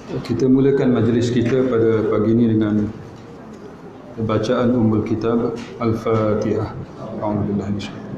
Kita mulakan majlis kita pada pagi ini dengan bacaan Ummul Kitab Al-Fatihah. A'udzubillahi minasyaitanir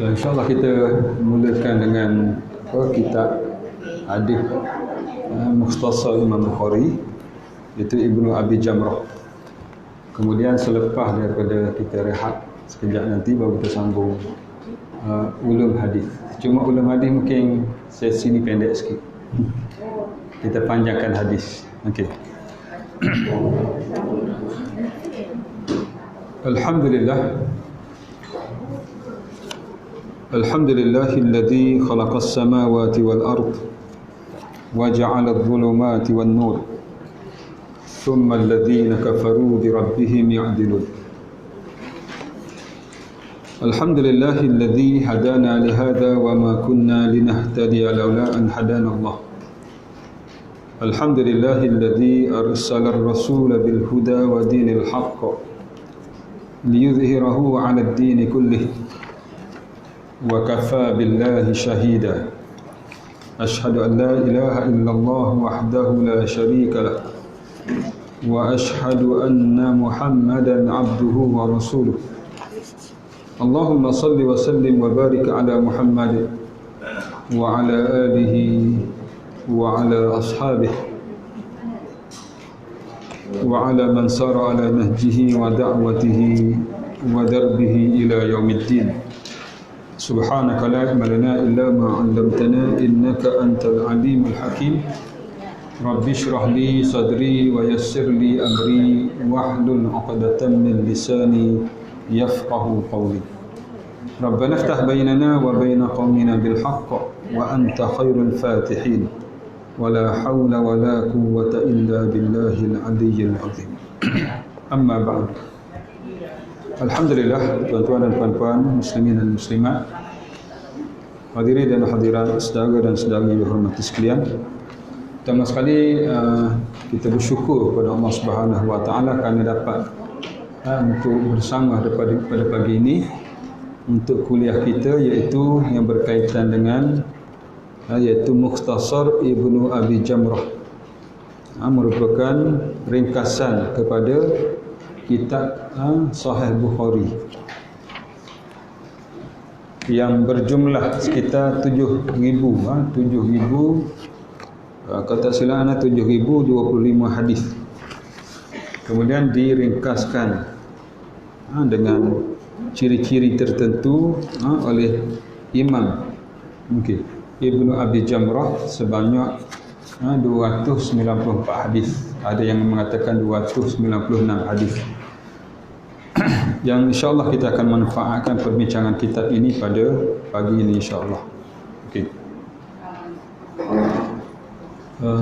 InsyaAllah kita mulakan dengan kitab hadis Mukhtasar Imam Bukhari, iaitu Ibnu Abi Jamrah. Kemudian selepas daripada kita rehat sekejap nanti baru kita sambung ulum hadis. Cuma ulum hadis mungkin sesi ni pendek sikit. Kita panjangkan hadis. Okey. Alhamdulillah. Alhamdulillahilladzi khalaqas samawati wal ard wa ja'ala adh-dhulumati wan nur. Thumma alladhina kafaru bi rabbihim ya'dilun. Alhamdulillahilladzi hadana li hadha wa ma kunna linahtadiya laula an hadana Allah. Alhamdulillahilladzi arsala ar-rasula bil huda wa dinil haqq liyudhhirahu 'ala ad-din kullih. وكفى بالله شهيدا أشهد أن لا إله إلا الله وحده لا شريك له وأشهد أن محمدا عبده ورسوله اللهم صل وسلم وبارك على محمد وعلى آله وعلى أصحابه وعلى من سار على نهجه ودعوته ودربه إلى يوم الدين سبحانك لا علم لنا إلا ما علمتنا إنك أنت العليم الحكيم رب اشرح لي صدري ويسر لي أمري واحلل عقدة من لساني يفقه قولي ربنا افتح بيننا وبين قومنا بالحق وأنت خير الفاتحين ولا حول ولا قوة إلا بالله العلي العظيم أما بعد. Alhamdulillah, tuan-tuan dan puan-puan, muslimin dan muslimat, hadirin dan hadirat, saudara dan saudari yang dihormati sekalian. Pertama sekali kita bersyukur kepada Allah Subhanahu Wa Taala kerana dapat untuk bersama pada pagi ini untuk kuliah kita, iaitu yang berkaitan dengan iaitu Mukhtasar Ibnu Abi Jamrah, merupakan ringkasan kepada kitab Sahih Bukhari yang berjumlah sekitar 7,000 kata silap 7,025 hadis. Kemudian diringkaskan dengan ciri-ciri tertentu oleh Imam Ibnu Abi Jamrah sebanyak 294 hadis. Ada yang mengatakan 296 hadis. Yang insya-Allah kita akan manfaatkan perbincangan kitab ini pada pagi ini insya-Allah. Okey.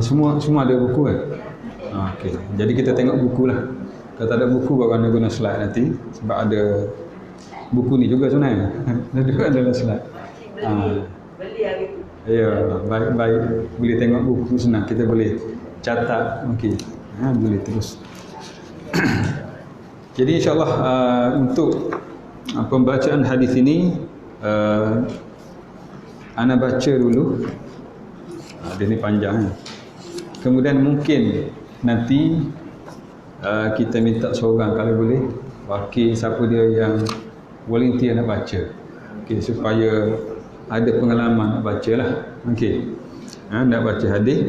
Semua ada buku kan? Okey. Jadi kita tengok bukulah. Kalau tak ada buku baru anda guna slide nanti, sebab ada buku ni juga sebenarnya. Ada juga dalam slide. Beli hari tu. Ya, baik boleh tengok buku senang, kita boleh catat. Okey. Boleh terus. Jadi insya-Allah untuk pembacaan hadis ini ana baca dulu. Dia ni panjang. Kemudian mungkin nanti kita minta seorang kalau boleh wakil siapa dia yang volunteer nak baca. Okey, supaya ada pengalaman nak bacalah. Okey. Nak baca hadis.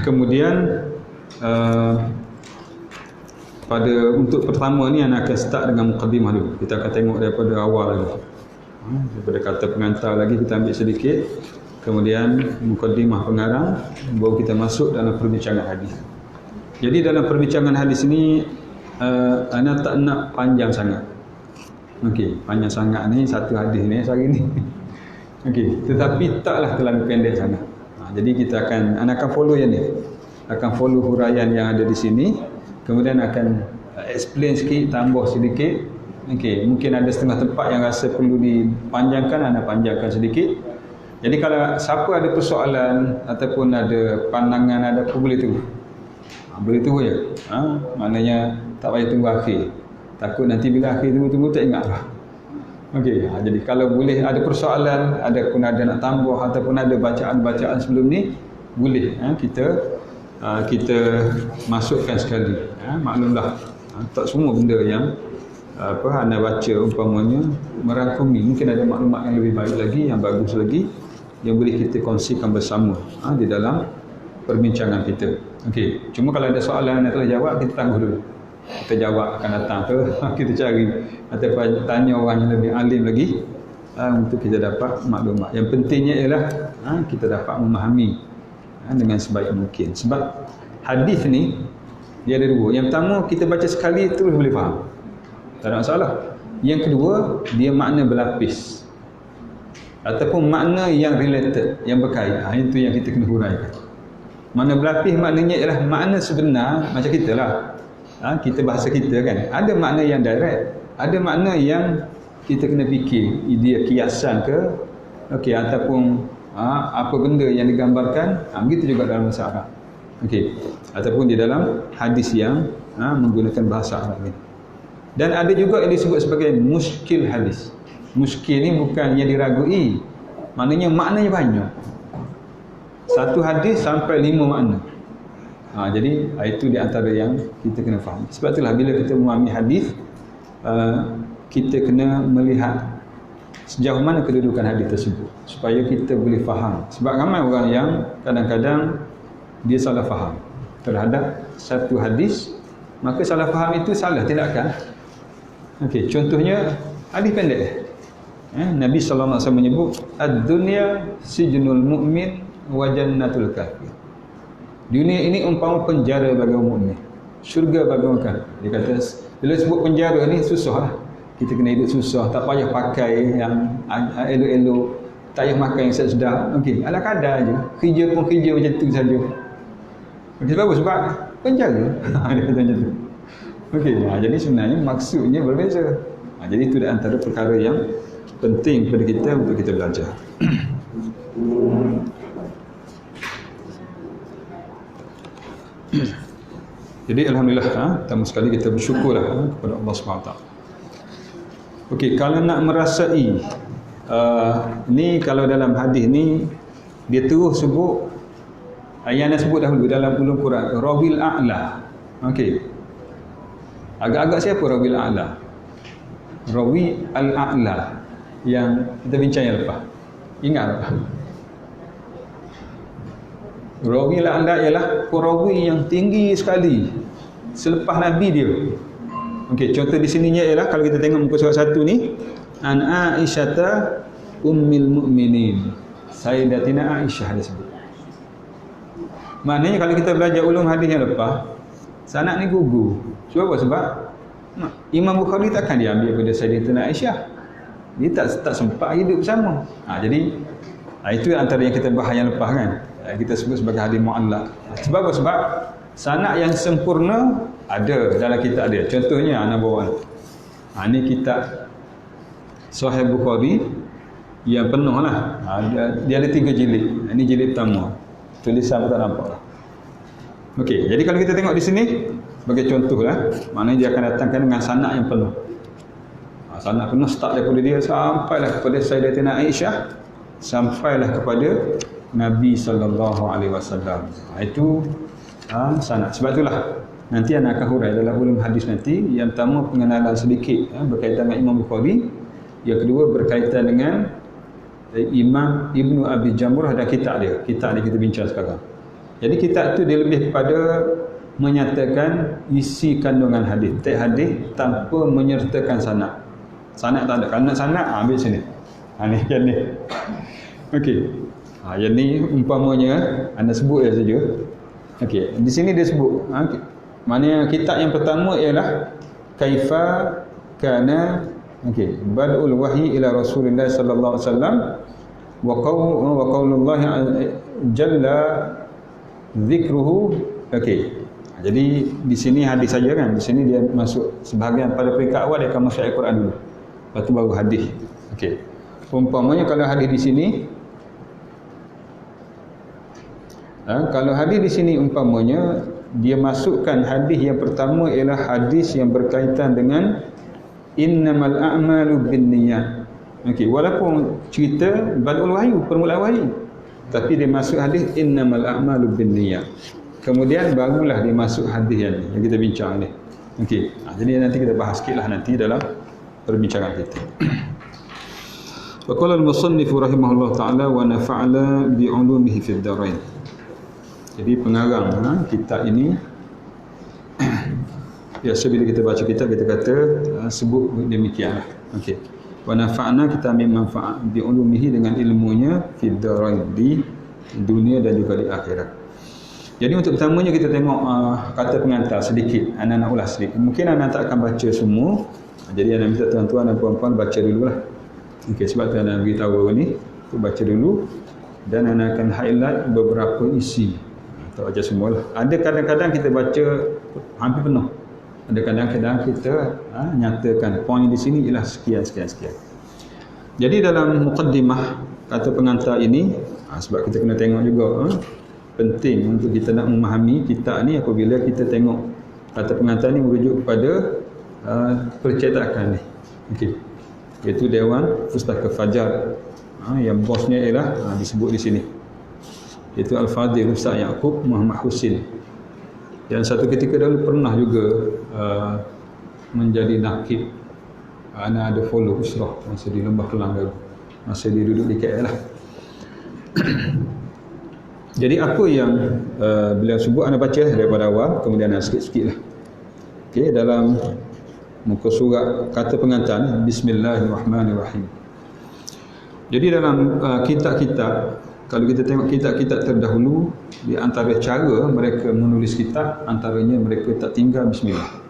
Kemudian untuk pertama ni anak akan start dengan muqaddimah dulu. Kita akan tengok daripada awal lagi. Daripada kata pengantar lagi kita ambil sedikit. Kemudian muqaddimah pengarang, baru kita masuk dalam perbincangan hadis. Jadi dalam perbincangan hadis ini Ana tak nak panjang sangat. Okey, panjang sangat ni satu hadis ni sehari ni. Okey, tetapi taklah terlalu pendek sangat. Jadi kita ana akan follow yang ni. Akan follow huraian yang ada di sini. Kemudian akan explain sikit, tambah sedikit. Okey, mungkin ada setengah tempat yang rasa perlu dipanjangkan, ana panjangkan sedikit. Jadi kalau siapa ada persoalan ataupun ada pandangan, ada apa, boleh tunggu. Boleh tunggu je. Maknanya tak payah tunggu akhir. Takut nanti bila akhir tunggu-tunggu tak ingat lah. Okey, jadi kalau boleh ada persoalan, ada pun ada nak tambah ataupun ada bacaan-bacaan sebelum ni, boleh kita masukkan sekali. Maklumlah, tak semua benda yang anda baca umpamanya merangkumi. Mungkin ada maklumat yang lebih baik lagi, yang bagus lagi, yang boleh kita kongsikan bersama di dalam perbincangan kita. Okey, cuma kalau ada soalan yang telah jawab, kita tangguh dulu. Kita jawab akan datang ke kita cari ataupun tanya orang yang lebih alim lagi untuk kita dapat maklumat. Yang pentingnya ialah kita dapat memahami dengan sebaik mungkin. Sebab hadis ni dia ada dua. Yang pertama, kita baca sekali terus boleh faham, tak ada masalah. Yang kedua, dia makna berlapis ataupun makna yang related, yang berkait. Itu yang kita kena huraikan. Makna berlapis maknanya ialah makna sebenar macam kita lah. Kita bahasa kita kan, ada makna yang direct, ada makna yang kita kena fikir dia kiasan ke, ataupun apa benda yang digambarkan, begitu juga dalam bahasa Arab. Ataupun di dalam hadis yang menggunakan bahasa Arab ni. Dan ada juga yang disebut sebagai muskil hadis. Muskil ni bukan yang diragui, maknanya maknanya banyak. Satu hadis sampai 5 makna. Jadi itu di antara yang kita kena faham. Sebab itulah bila kita memahami hadis, kita kena melihat sejauh mana kedudukan hadis tersebut supaya kita boleh faham. Sebab ramai orang yang kadang-kadang dia salah faham terhadap satu hadis, maka salah faham itu salah tindakan. Contohnya hadis pendek. Nabi sallallahu alaihi wasallam menyebut ad-dunya sijnul mu'min wa jannatul kafir. Dunia ini umpama penjara bagi orang mukmin, syurga bagi orang kafir. Dia kata bila sebut penjara ni susah lah. Kita kena hidup susah, tak payah pakai yang elok-elok, tak payah makan yang sedap. Ala kadar je. Kerja pun kerja macam tu saja. Sebab apa? Sebab penjara. Dia kata macam tu. Jadi sebenarnya maksudnya berbeza. Jadi itu di antara perkara yang penting pada kita untuk kita belajar. Jadi alhamdulillah, pertama sekali kita bersyukurlah kepada Allah SWT. Kalau nak merasai ni, kalau dalam hadis ni dia terus sebut yang nak sebut dahulu dalam ulum Quran, Rawil A'la. Agak-agak siapa Rawil A'la? Rawi Al-A'la yang kita bincang yang lepas. Ingat tak? Rawi Al-A'la ialah perawi yang tinggi sekali selepas Nabi dia. Contoh di sininya ialah kalau kita tengok muka surat 1 ni, An Aisyata Ummil Mu'minin, Sayyidatina Aisyah disebut. Maknanya kalau kita belajar ulum hadis yang lepas, sanad ni gugur. Sebab apa? Sebab Imam Bukhari takkan dia ambil pada Sayyidatina Aisyah. Dia tak sempat hidup bersama. Jadi itu antara yang kita bahas yang lepas kan. Kita sebut sebagai hadis mu'allaq. Sebab apa? Sebab sanad yang sempurna ada dalam kitab dia. Contohnya ana bawa ni kitab Sahih Bukhari yang penuh lah. Dia ada 3 jilid. Ini jilid pertama. Tulisan pun tak nampak lah. Jadi kalau kita tengok di sini sebagai contoh lah, maknanya dia akan datangkan dengan sanad yang penuh. Sanad penuh start daripada dia sampailah kepada Sayyidatina Aisyah, sampailah kepada Nabi sallallahu alaihi wasallam. Itu sanad. Sebab itulah nanti anak akan hurai dalam ulum hadis nanti. Yang pertama pengenalan sedikit berkaitan dengan Imam Bukhari. Yang kedua berkaitan dengan Imam Ibnu Abi Jamrah dan kitab dia. Kitab dia kita bincang sekarang. Jadi kitab tu dia lebih kepada menyatakan isi kandungan hadis, teks hadis tanpa menyertakan sanad. Sanad tak ada. Kalau nak sanad, ambil sini. Ni yang ni. Yang ni umpamanya anda sebut saja. Di sini dia sebut Maknanya kitab yang pertama ialah kaifa kana bad'ul wahyi ila Rasulillah sallallahu alaihi wasallam wa qaulullah jalla dzikruhu. Jadi di sini hadis saja kan. Di sini dia masuk sebahagian pada peringkat awal dia akan masuk Al-Quran dulu. Lepas tu baru hadis. Umpamanya kalau hadis di sini kalau hadis di sini umpamanya dia masukkan hadis yang pertama ialah hadis yang berkaitan dengan innamal a'malu binniyat. Walaupun cerita badul wahyu, permulaan wahyu, tapi dia masuk hadis innamal a'malu binniyat. Kemudian barulah dia masuk hadis yang kita bincang ni. Jadi nanti kita bahas sikitlah nanti dalam perbincangan kita. Wa qala al-musannif rahimahullah taala wa nafa'ala bi 'ulumihi fid darain. Jadi pengarang kitab ini biasa bila kita baca kitab kita kata sebut demikianlah. Wa nafa'na, kita ambil manfaat bi 'ulumihi dengan ilmunya fid darain, di dunia dan juga di akhirat. Jadi untuk pertamanya kita tengok kata pengantar sedikit. Anak-anak ulas sedikit. Mungkin anak tak akan baca semua. Jadi anak minta tuan-tuan dan puan-puan baca dululah. Sebab tu anak beritahu ni, tu baca dulu dan anak akan highlight beberapa isi. Tak baca semualah. Ada kadang-kadang kita baca hampir penuh. Ada kadang-kadang kita nyatakan poin di sini ialah sekian. Jadi dalam muqaddimah kata pengantar ini, sebab kita kena tengok juga penting untuk kita nak memahami kitab ni apabila kita tengok kata pengantar ni merujuk kepada percetakan ni. Iaitu Dewan Pustaka Fajar, yang bosnya ialah disebut di sini, iaitu Al-Fadhil Ustaz Yaqub Muhammad Husin, yang satu ketika dahulu pernah juga menjadi nakib. Ana ada follow Usrah masa di Lembah Kelang dulu, masa dia duduk di KL lah. Jadi apa yang beliau sebut, anda baca daripada awal, kemudian sikit-sikit lah. Dalam muka surat kata pengantar, Bismillahirrahmanirrahim. Jadi dalam kitab-kitab, kalau kita tengok kitab-kitab terdahulu, di antara cara mereka menulis kitab, antaranya mereka tak tinggal Bismillah.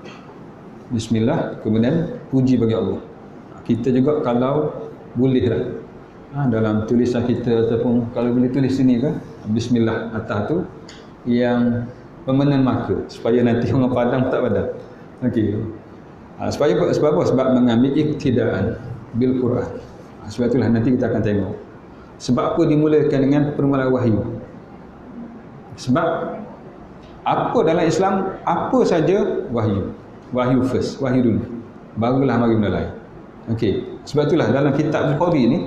Bismillah, kemudian puji bagi Allah. Kita juga kalau boleh lah, dalam tulisan kita ataupun kalau boleh tulis sini kan, Bismillah atas tu yang pemenan maka, supaya nanti orang Padang tak padang. Sebab apa? Sebab mengambil iktidaan bil Quran. Sebab itulah nanti kita akan tengok sebab apa dimulakan dengan permulaan wahyu. Sebab apa dalam Islam, apa saja wahyu. Wahyu first, wahyu dulu, barulah mari benda lain. Sebab itulah dalam kitab Bukhari ni,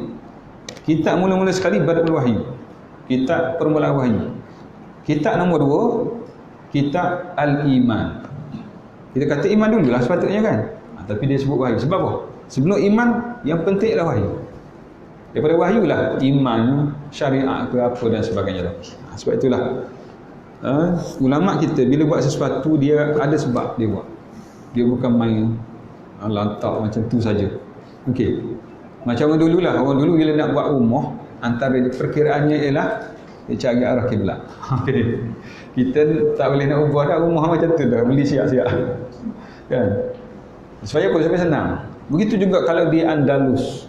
kitab mula-mula sekali badul wahyu, kitab permulaan wahyu. Kitab nombor 2, kitab Al-Iman. Kita kata iman dululah sepatutnya kan, tapi dia sebut wahyu. Sebab apa? Sebelum iman, yang penting adalah wahyu. Daripada wahyu lah iman, syariat ke apa dan sebagainya. Sebab itulah ulama kita bila buat sesuatu, dia ada sebab dia buat. Dia bukan main lantak macam tu saja. Macam orang dulu lah. Orang dulu bila nak buat rumah, antara perkiraannya ialah dia cari arah kiblat. Kita tak boleh nak ubah dah rumah macam tu dah, beli siap-siap kan. Supaya apa? Supaya senang. Begitu juga kalau di Andalus,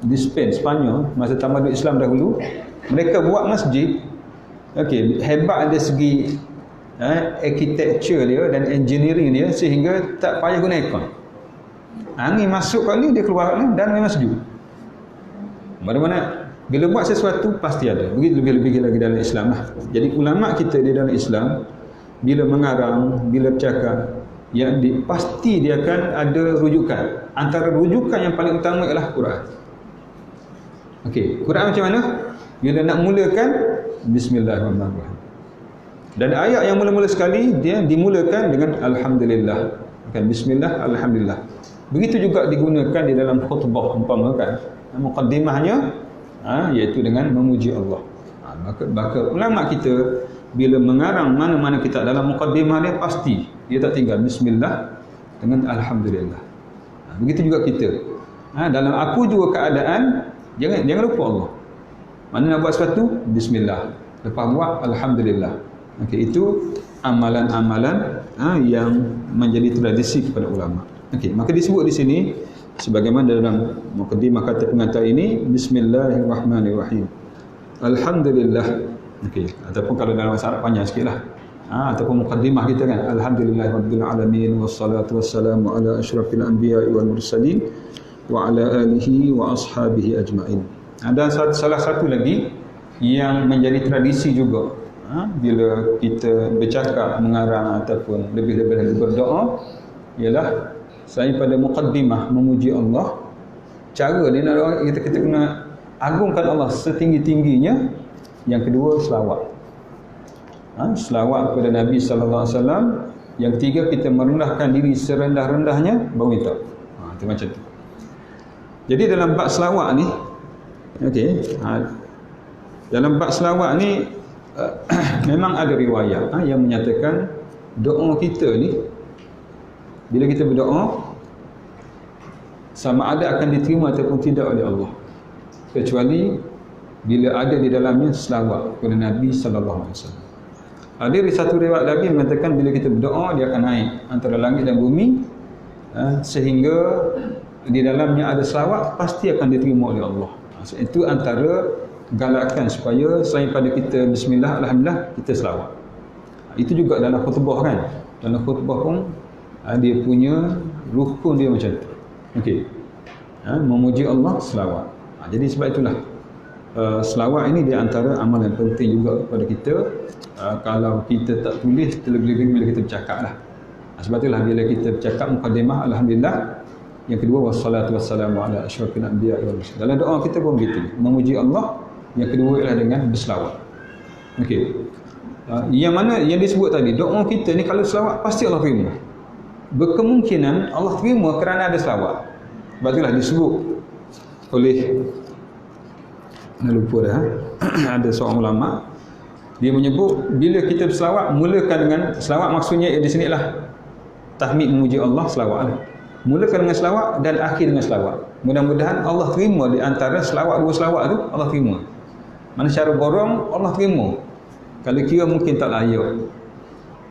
di Spain, Sepanyol, masa tamadun Islam dahulu, mereka buat masjid hebat dari segi architecture dia dan engineering dia, sehingga tak payah guna aircon. Angin masuk kali, dia keluar kali, dan memang sejuk. Mana-mana bila buat sesuatu pasti ada. Begitu lebih-lebih lagi dalam Islam lah. Jadi ulama kita di dalam Islam bila mengarang, bila bercakap, pasti dia akan ada rujukan. Antara rujukan yang paling utama ialah Quran. Quran macam mana? Bila nak mulakan Bismillahirrahmanirrahim. Dan ayat yang mula-mula sekali dia dimulakan dengan Alhamdulillah. Bismillah, Alhamdulillah. Begitu juga digunakan di dalam khutbah umpama kan. Muqaddimahnya iaitu dengan memuji Allah. Maka ulama kita bila mengarang mana-mana kitab, dalam muqaddimah dia pasti dia tak tinggal Bismillah dengan Alhamdulillah. Begitu juga kita. Dalam apa juga keadaan, jangan lupa Allah. Mana nak buat sesuatu, Bismillah. Lepas buat Alhamdulillah. Itu amalan-amalan yang menjadi tradisi kepada ulama. Okey, maka disebut di sini sebagaimana dalam mukadimah kata pengantar ini, bismillahirrahmanirrahim. Alhamdulillah. Okey, ataupun kalau dalam bahasa Arab panjang sikitlah. Ataupun mukadimah kita kan, alhamdulillahirabbil alamin wassalatu wassalamu ala asyrafil anbiya'i wal mursalin wa ala alihi wa ashabihi ajmain. Dan salah satu lagi yang menjadi tradisi juga, bila kita bercakap, mengarang ataupun lebih-lebih lagi berdoa, ialah selain pada muqaddimah memuji Allah, cara dia nak doa kita kena agungkan Allah setinggi-tingginya. Yang kedua, selawat. Selawat kepada Nabi sallallahu alaihi wasallam. Yang ketiga, kita merendahkan diri serendah-rendahnya baru minta. Itu macam tu. Jadi dalam bab selawat ni, okey, dalam bab selawat ni memang ada riwayat yang menyatakan doa kita ni, bila kita berdoa, sama ada akan diterima ataupun tidak oleh Allah, kecuali bila ada di dalamnya selawat kepada Nabi sallallahu alaihi wasallam. Ada satu riwayat lagi mengatakan bila kita berdoa, dia akan naik antara langit dan bumi, sehingga di dalamnya ada selawat, pasti akan diterima oleh Allah. Itu antara galakan supaya selain pada kita bismillah, alhamdulillah, kita selawat. Itu juga dalam khutbah kan. Dalam khutbah pun dia punya rukun dia macam tu. Okey. Memuji Allah, selawat. Jadi sebab itulah selawat ini di antara amalan penting juga kepada kita. Kalau kita tak tulis, terlebih-lebih bila kita bercakap lah. Sebab itulah bila kita bercakap mukadimah, alhamdulillah. Yang kedua, wassalatu wassalamu ala asyrafil anbiya'i wal mursalin. Dalam doa kita pun begitu, memuji Allah. Yang kedua ialah dengan berselawat. Okey. Yang mana yang disebut tadi, doa kita ni kalau selawat pasti Allah terima. Berkemungkinan Allah terima kerana ada selawat. Sebab itulah disebut oleh, lupa dah, ada seorang ulama, dia menyebut bila kita berselawat, mulakan dengan selawat, maksudnya di sini lah tahmid memuji Allah, selawat lah. Mulakan dengan selawat dan akhir dengan selawat. Mudah-mudahan Allah terima di antara selawat, dua selawat tu Allah terima. Mana cara borong Allah terima. Kalau kira mungkin tak layak,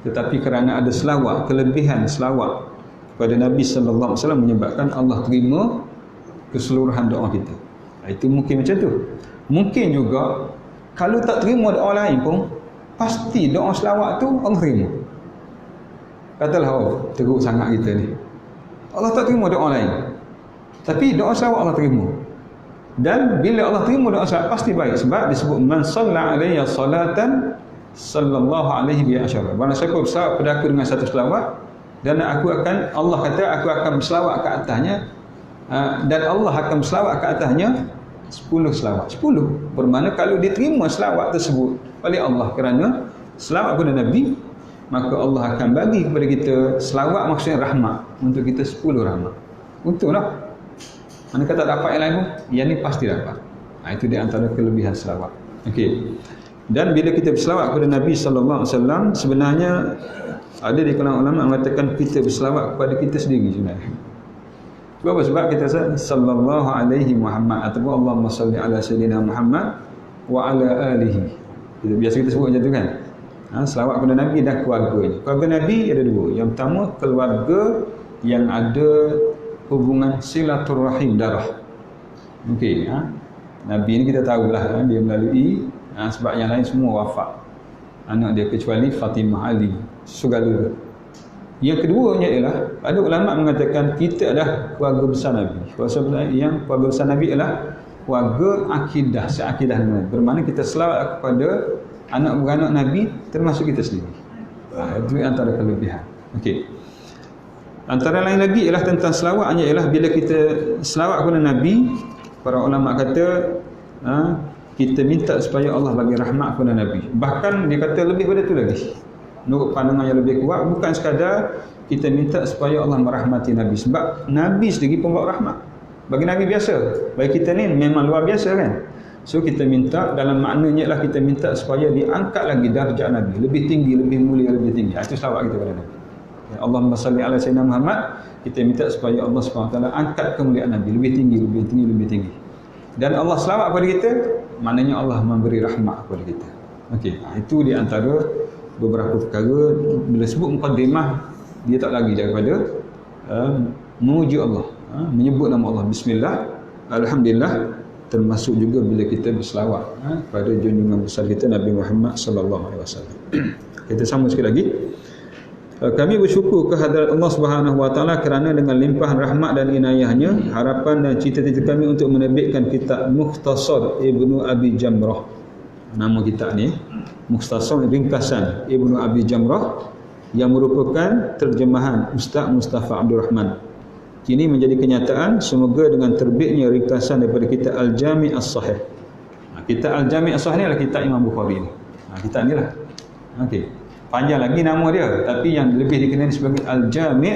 tetapi kerana ada selawat, kelebihan selawat kepada Nabi sallallahu alaihi wasallam menyebabkan Allah terima keseluruhan doa kita. Itu mungkin macam tu. Mungkin juga kalau tak terima doa lain pun, pasti doa selawat tu Allah terima. Katalah, teruk sangat kita ni, Allah tak terima doa lain, tapi doa selawat Allah terima. Dan bila Allah terima doa selawat, pasti baik. Sebab disebut man shalla alayya salatan sallallahu alaihi bi asyara. Barang siapa berselawat pada aku dengan satu selawat, dan Allah kata aku akan berselawat ke atasnya, dan Allah akan berselawat ke atasnya 10 selawat. 10 bermakna kalau diterima selawat tersebut oleh Allah kerana selawat kepada Nabi, maka Allah akan bagi kepada kita selawat, maksudnya rahmat untuk kita 10 rahmat. Untunglah. Mana kata dapat yang lain pun, yang ni pasti dapat. Itu di antara kelebihan selawat. Okey. Dan bila kita berselawat kepada Nabi sallallahu alaihi wasallam, sebenarnya ada di kalangan ulama mengatakan kita berselawat kepada kita sendiri sebenarnya. Sebab apa? Sebab kita sallallahu alaihi Muhammad ataupun Allahumma salli ala sayyidina Muhammad wa ala alihi. Biasa kita sebut macam tu kan. Selawat kepada Nabi dan keluarganya. Keluarga Nabi ada dua. Yang pertama, keluarga yang ada hubungan silaturahim darah. Okey, Nabi ni kita tahulah, dia melalui sebab yang lain semua wafat anak dia kecuali Fatimah, Ali, segala. Yang keduanya ialah ada ulama mengatakan kita adalah keluarga besar Nabi. Keluarga besar Nabi ialah keluarga akidah, seakidah Nabi. Bermakna kita selawat kepada anak beranak Nabi termasuk kita sendiri. Itu antara kelebihan. Okey. Antara lain lagi ialah tentang selawatnya ialah bila kita selawat kepada Nabi, para ulama kata kita minta supaya Allah bagi rahmat kepada Nabi. Bahkan dia kata lebih pada itu lagi. Menurut pandangan yang lebih kuat, bukan sekadar kita minta supaya Allah merahmati Nabi, sebab Nabi sendiri pun bawa rahmat. Bagi Nabi biasa, bagi kita ni memang luar biasa kan. So kita minta, dalam maknanya ialah kita minta supaya diangkat lagi darjat Nabi, lebih tinggi, lebih mulia, lebih tinggi. Itu selawat kita kepada Nabi. Allahumma salli ala sayyidina Muhammad, kita minta supaya Allah SWT angkat kemuliaan Nabi lebih tinggi, lebih tinggi, lebih tinggi. Dan Allah selawat kepada kita, maknanya Allah memberi rahmat kepada kita. Okey, itu di antara beberapa perkara. Bila sebut muqaddimah, dia tak lagi daripada memuji Allah, menyebut nama Allah, bismillah, alhamdulillah, termasuk juga bila kita berselawat pada junjungan besar kita Nabi Muhammad sallallahu alaihi wasallam. Kita sama sekali lagi. Kami bersyukur kehadrat Allah Subhanahu wa taala kerana dengan limpahan rahmat dan inayahnya, harapan dan cita-cita kami untuk menerbitkan kitab Mukhtasar Ibnu Abi Jamrah. Nama kitab ni Mukhtasar, ringkasan Ibnu Abi Jamrah, yang merupakan terjemahan Ustaz Mustafa Abdul Rahman. Kini menjadi kenyataan, semoga dengan terbitnya ringkasan daripada kitab Al-Jami' As-Sahih. Kitab Al-Jami' As-Sahih ni adalah kitab Imam Bukhari ni. Kitab ni lah. Okey. Panjang lagi nama dia, tapi yang lebih dikenali sebagai Al-Jami'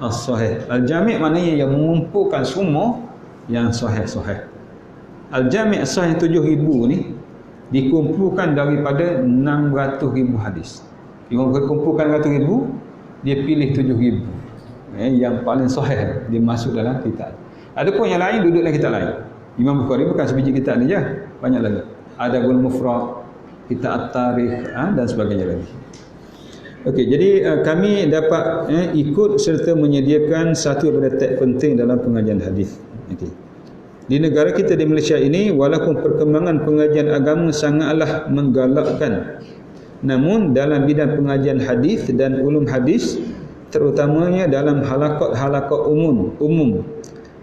As-Sahih. Al-Jami' maknanya yang mengumpulkan semua yang sahih-sahih. Al-Jami' As-Sahih 7,000 ni dikumpulkan daripada 600,000 hadis. Dia kumpulkan 100,000, dia pilih 7,000 yang paling sahih, dia masuk dalam kitab. Ada pun yang lain duduk dalam kitab lain. Imam Bukhari bukan sebiji kitab ni je, banyak lagi. Adabul Mufrad, kitab At-Tarikh dan sebagainya lagi. Okey, jadi kami dapat ikut serta menyediakan satu daripada teks penting dalam pengajian hadis. Okey. Di negara kita di Malaysia ini, walaupun perkembangan pengajian agama sangatlah menggalakkan, namun dalam bidang pengajian hadis dan ulum hadis, terutamanya dalam halaqat umum,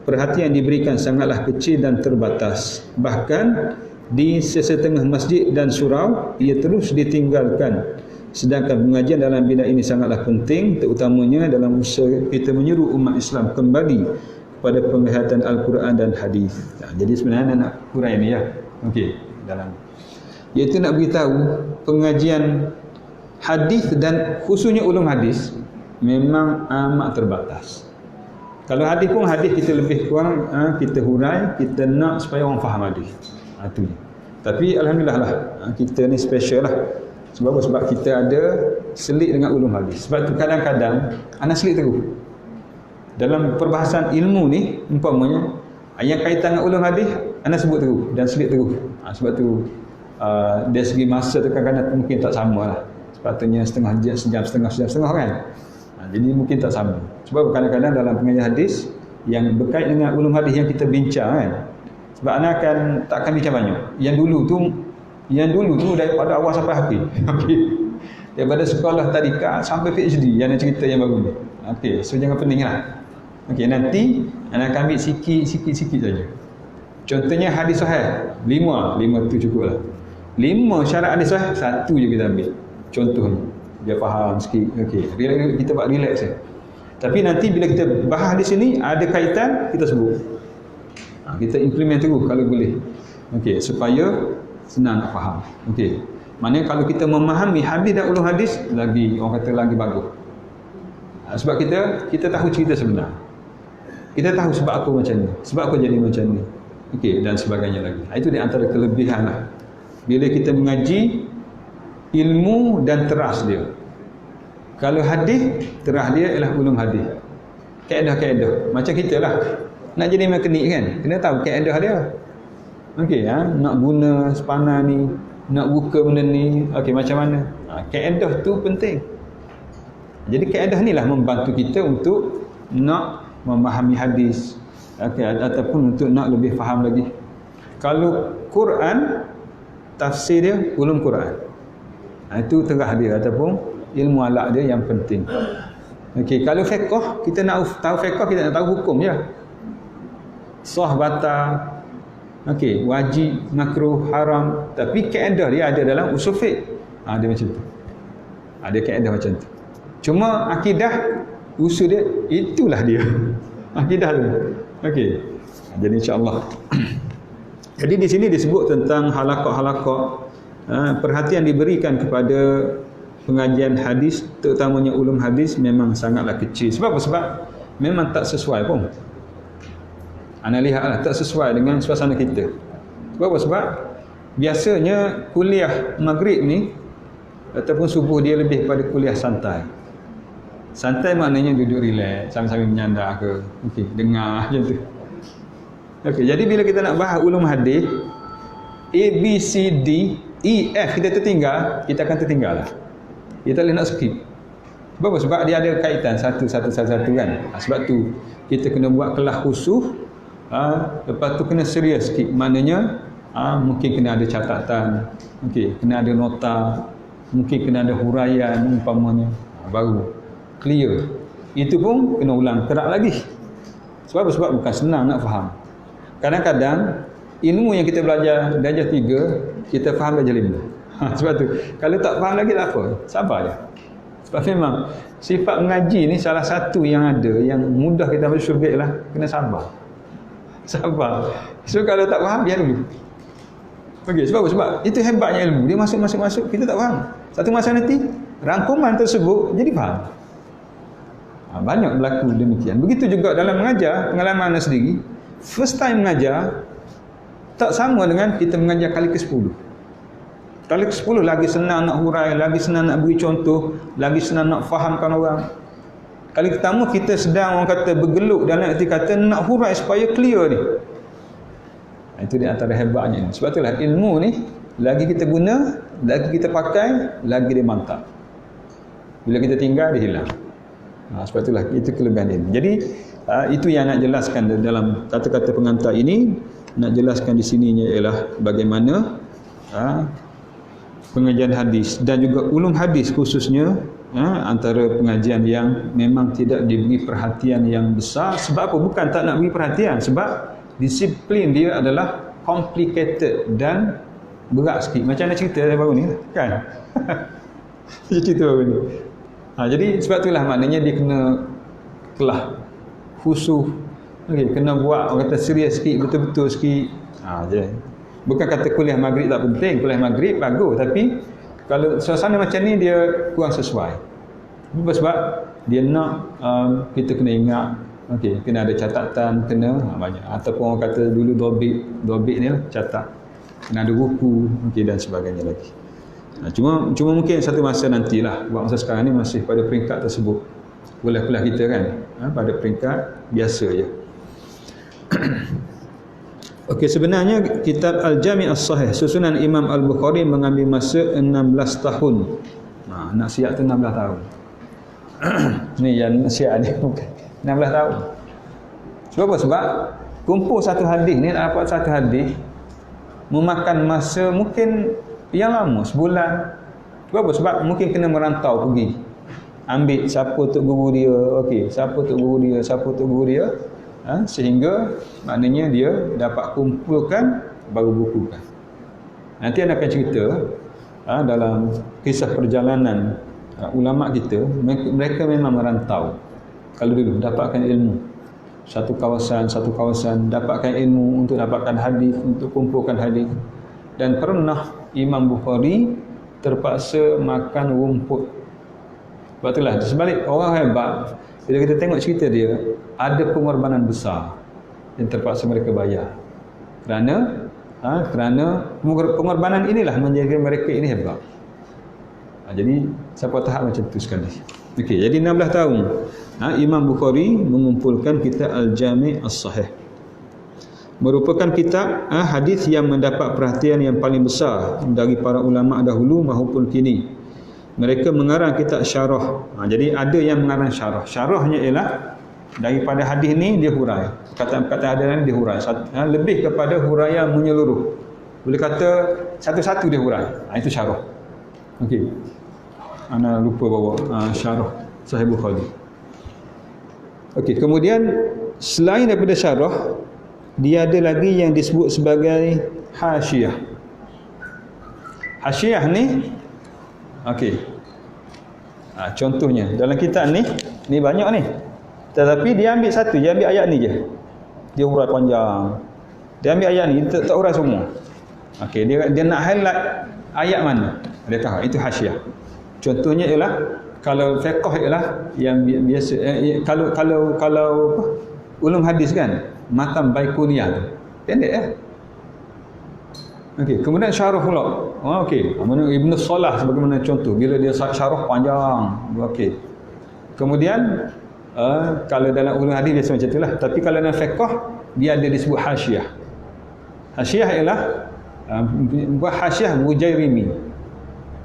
perhatian diberikan sangatlah kecil dan terbatas. Bahkan di sesetengah masjid dan surau ia terus ditinggalkan. Sedangkan pengajian dalam bidang ini sangatlah penting, terutamanya dalam usaha kita menyeru umat Islam kembali kepada penglihatan Al-Quran dan hadis. Jadi sebenarnya nak huraian ni ya. Okey, dalam iaitu nak beritahu pengajian hadis dan khususnya ulum hadis memang amat terbatas. Kalau hadis pun hadis kita lebih kurang kita hurai, kita nak supaya orang faham hadis. Itu je. Tapi alhamdulillah lah, kita ni special lah. Sebab kita ada selit dengan ulum hadis. Sebab tu kadang-kadang ana selit terus. Dalam perbahasan ilmu ni umpamanya yang kaitan dengan ulum hadis ana sebut terus dan selit terus. Sebab tu dari segi masa tu kadang-kadang mungkin tak sama lah. Sepatutnya setengah kan. Jadi mungkin tak sama. Sebab kadang-kadang dalam pengajian hadis yang berkait dengan ulum hadis yang kita bincang kan. Sebab ana tak akan bincang banyak. Yang dulu tu daripada awal sampai akhir. Okey. Daripada sekolah tadika sampai PhD yang nak cerita yang baru ni. Okey, so jangan peninglah. Okey, nanti ana akan ambil sikit saja. Contohnya hadis sahih. 5 tu cukuplah. 5 syarat hadis sahih, 1 je kita ambil. Contohnya dia faham sikit. Okey, kita buat relax je. Tapi nanti bila kita bahas di sini ada kaitan, kita sebut. Kita implement terus kalau boleh. Okey, supaya senang nak faham. Okey. Maknanya kalau kita memahami hadis dan ulum hadis, lagi orang kata lagi bagus. Sebab kita tahu cerita sebenar. Kita tahu sebab aku macam ni, sebab aku jadi macam ni. Okey, dan sebagainya lagi. Itu di antara kelebihan lah. Bila kita mengaji ilmu dan teras dia. Kalau hadis, teras dia ialah ulum hadis. Kaedah-kaedah. Macam kita lah. Nak jadi mekanik kan, kena tahu kaedah dia. Okey, nak guna spana ni, nak buka benda ni, okey macam mana? Kaedah tu penting. Jadi kaedah ni lah membantu kita untuk nak memahami hadis, okey, ataupun untuk nak lebih faham lagi. Kalau Quran, tafsir dia ulum Quran. Itu terah dia ataupun ilmu alaq dia yang penting. Okey, kalau fiqh, kita nak tahu fiqh, kita nak tahu hukum je. Sah batal, okey, wajib, makruh, haram, tapi kaedah dia ada dalam usul fiqh. Dia macam tu. Ada kaedah macam tu. Cuma akidah usul dia itulah dia. Akidah tu. Okey. Jadi insya-Allah. Jadi di sini disebut tentang halaqah-halaqah, perhatian diberikan kepada pengajian hadis, terutamanya ulum hadis memang sangatlah kecil. Sebab apa? Sebab memang tak sesuai pun. Anda lihatlah tak sesuai dengan suasana kita. Sebab apa? Sebab biasanya kuliah maghrib ni ataupun subuh dia lebih pada kuliah santai. Santai maknanya duduk relax, sambil-sambil menyandar ke, okey, dengar macam tu. Okey, jadi bila kita nak bahas ulum hadis, A, B, C, D, E, F kita tertinggal, kita akan tertinggal lah. Dia tak boleh nak skip. Sebab apa? Sebab dia ada kaitan satu kan. Sebab tu kita kena buat kelas khusus. Lepas tu kena serius sikit. Maknanya mungkin kena ada catatan, kena ada nota, mungkin kena ada huraian umpamanya, baru clear. Itu pun kena ulang kerak lagi. Sebab apa? Sebab bukan senang nak faham. Kadang-kadang ilmu yang kita belajar darjah 3, kita faham darjah 5. Sebab tu kalau tak faham lagi tak apa, sabar je. Sebab memang sifat mengaji ni salah satu yang ada yang mudah kita masuk syurga ialah kena sabar. Sabar. So kalau tak faham biar dulu. Sebab apa? Sebab itu hebatnya ilmu. Dia masuk kita tak faham. Satu masa nanti rangkuman tersebut jadi faham. Banyak berlaku demikian. Begitu juga dalam mengajar, pengalaman anda sendiri, first time mengajar tak sama dengan kita mengajar kali ke-10. Kali ke-10 lagi senang nak hurai, lagi senang nak beri contoh, lagi senang nak fahamkan orang. Kali pertama kita sedang orang kata bergeluk dalam arti kata nak hurai supaya clear ni. Itu di antara hebatnya. Sebab itulah ilmu ni lagi kita guna, lagi kita pakai, lagi dia mantap. Bila kita tinggal dia hilang. Sebab itulah itu kelebihan ilmu. Jadi itu yang nak jelaskan dalam kata-kata pengantar ini. Nak jelaskan di sininya ialah bagaimana pengajian hadis dan juga ulum hadis khususnya antara pengajian yang memang tidak diberi perhatian yang besar. Sebab apa? Bukan tak nak beri perhatian, sebab disiplin dia adalah complicated dan berat sikit. Macam nak cerita baru ni kan. Cerita baru ni. Jadi sebab itulah maknanya dia kena kelah khusus. Kena buat orang kata serius sikit, betul-betul sikit. Je. Bukan kata kuliah maghrib tak penting, kuliah maghrib bagus, tapi kalau suasana macam ni dia kurang sesuai. Sebab dia nak kita kena ingat, kena ada catatan, kena banyak. Ataupun orang kata dulu dobit ni lah, catat. Kena ada buku, dan sebagainya lagi. Cuma mungkin satu masa nantilah. Buat masa sekarang ni masih pada peringkat tersebut. Kuliah-kuliah kita kan, pada peringkat biasa je. Sebenarnya kitab Al-Jami' As-Sahih susunan Imam Al-Bukhari mengambil masa 16 tahun. Nak siap tu 16 tahun. Ni yang siap ni bukan 16 tahun. Sebab apa? Sebab kumpul satu hadis ni, nak dapat satu hadis memakan masa mungkin yang lama, sebulan. Sebab apa? Sebab mungkin kena merantau pergi. Ambil siapa tok guru dia, siapa tok guru dia, sehingga maknanya dia dapat kumpulkan baru bukukan. Nanti anda akan cerita dalam kisah perjalanan ulama kita, mereka memang merantau. Kalau dulu dapatkan ilmu satu kawasan, dapatkan ilmu untuk dapatkan hadis, untuk kumpulkan hadis. Dan pernah Imam Bukhari terpaksa makan rumput. Sebab itulah sebalik orang hebat, bila kita tengok cerita dia, ada pengorbanan besar yang terpaksa mereka bayar. Kerana pengorbanan inilah menjadikan mereka ini hebat. Jadi siapa tahap macam tu sekali. Jadi 16 tahun Imam Bukhari mengumpulkan kitab Al-Jami' As-Sahih. Merupakan kitab hadis yang mendapat perhatian yang paling besar dari para ulama dahulu maupun kini. Mereka mengarang kitab syarah. Jadi ada yang mengarang syarah. Syarahnya ialah daripada hadis ni dia hurai. Perkataan-perkataan hadis ni dia hurai. Lebih kepada huraian menyeluruh. Boleh kata satu-satu dia hurai. Itu syarah. Ana lupa bawa syarah Sahih Bukhari. Kemudian selain daripada syarah, dia ada lagi yang disebut sebagai hasyiah. Hasyiah ni contohnya dalam kitab ni banyak ni. Tetapi dia ambil satu, dia ambil ayat ni je. Dia hurai panjang. Dia ambil ayat ni, tak hurai semua. Dia nak highlight ayat mana. Dia tahu itu hasyiah. Contohnya ialah kalau fiqh ialah yang biasa kalau ulum hadis kan, matan baikuniyah tu. Pendek kemudian syarah pula. Ibn Salah sebagaimana contoh, bila dia syarah panjang. Kemudian kalau dalam ulum hadis biasa macam itulah. Tapi kalau dalam fiqh dia ada disebut hasyiah. Hasyiah ialah buat hasyiah Bujairimi.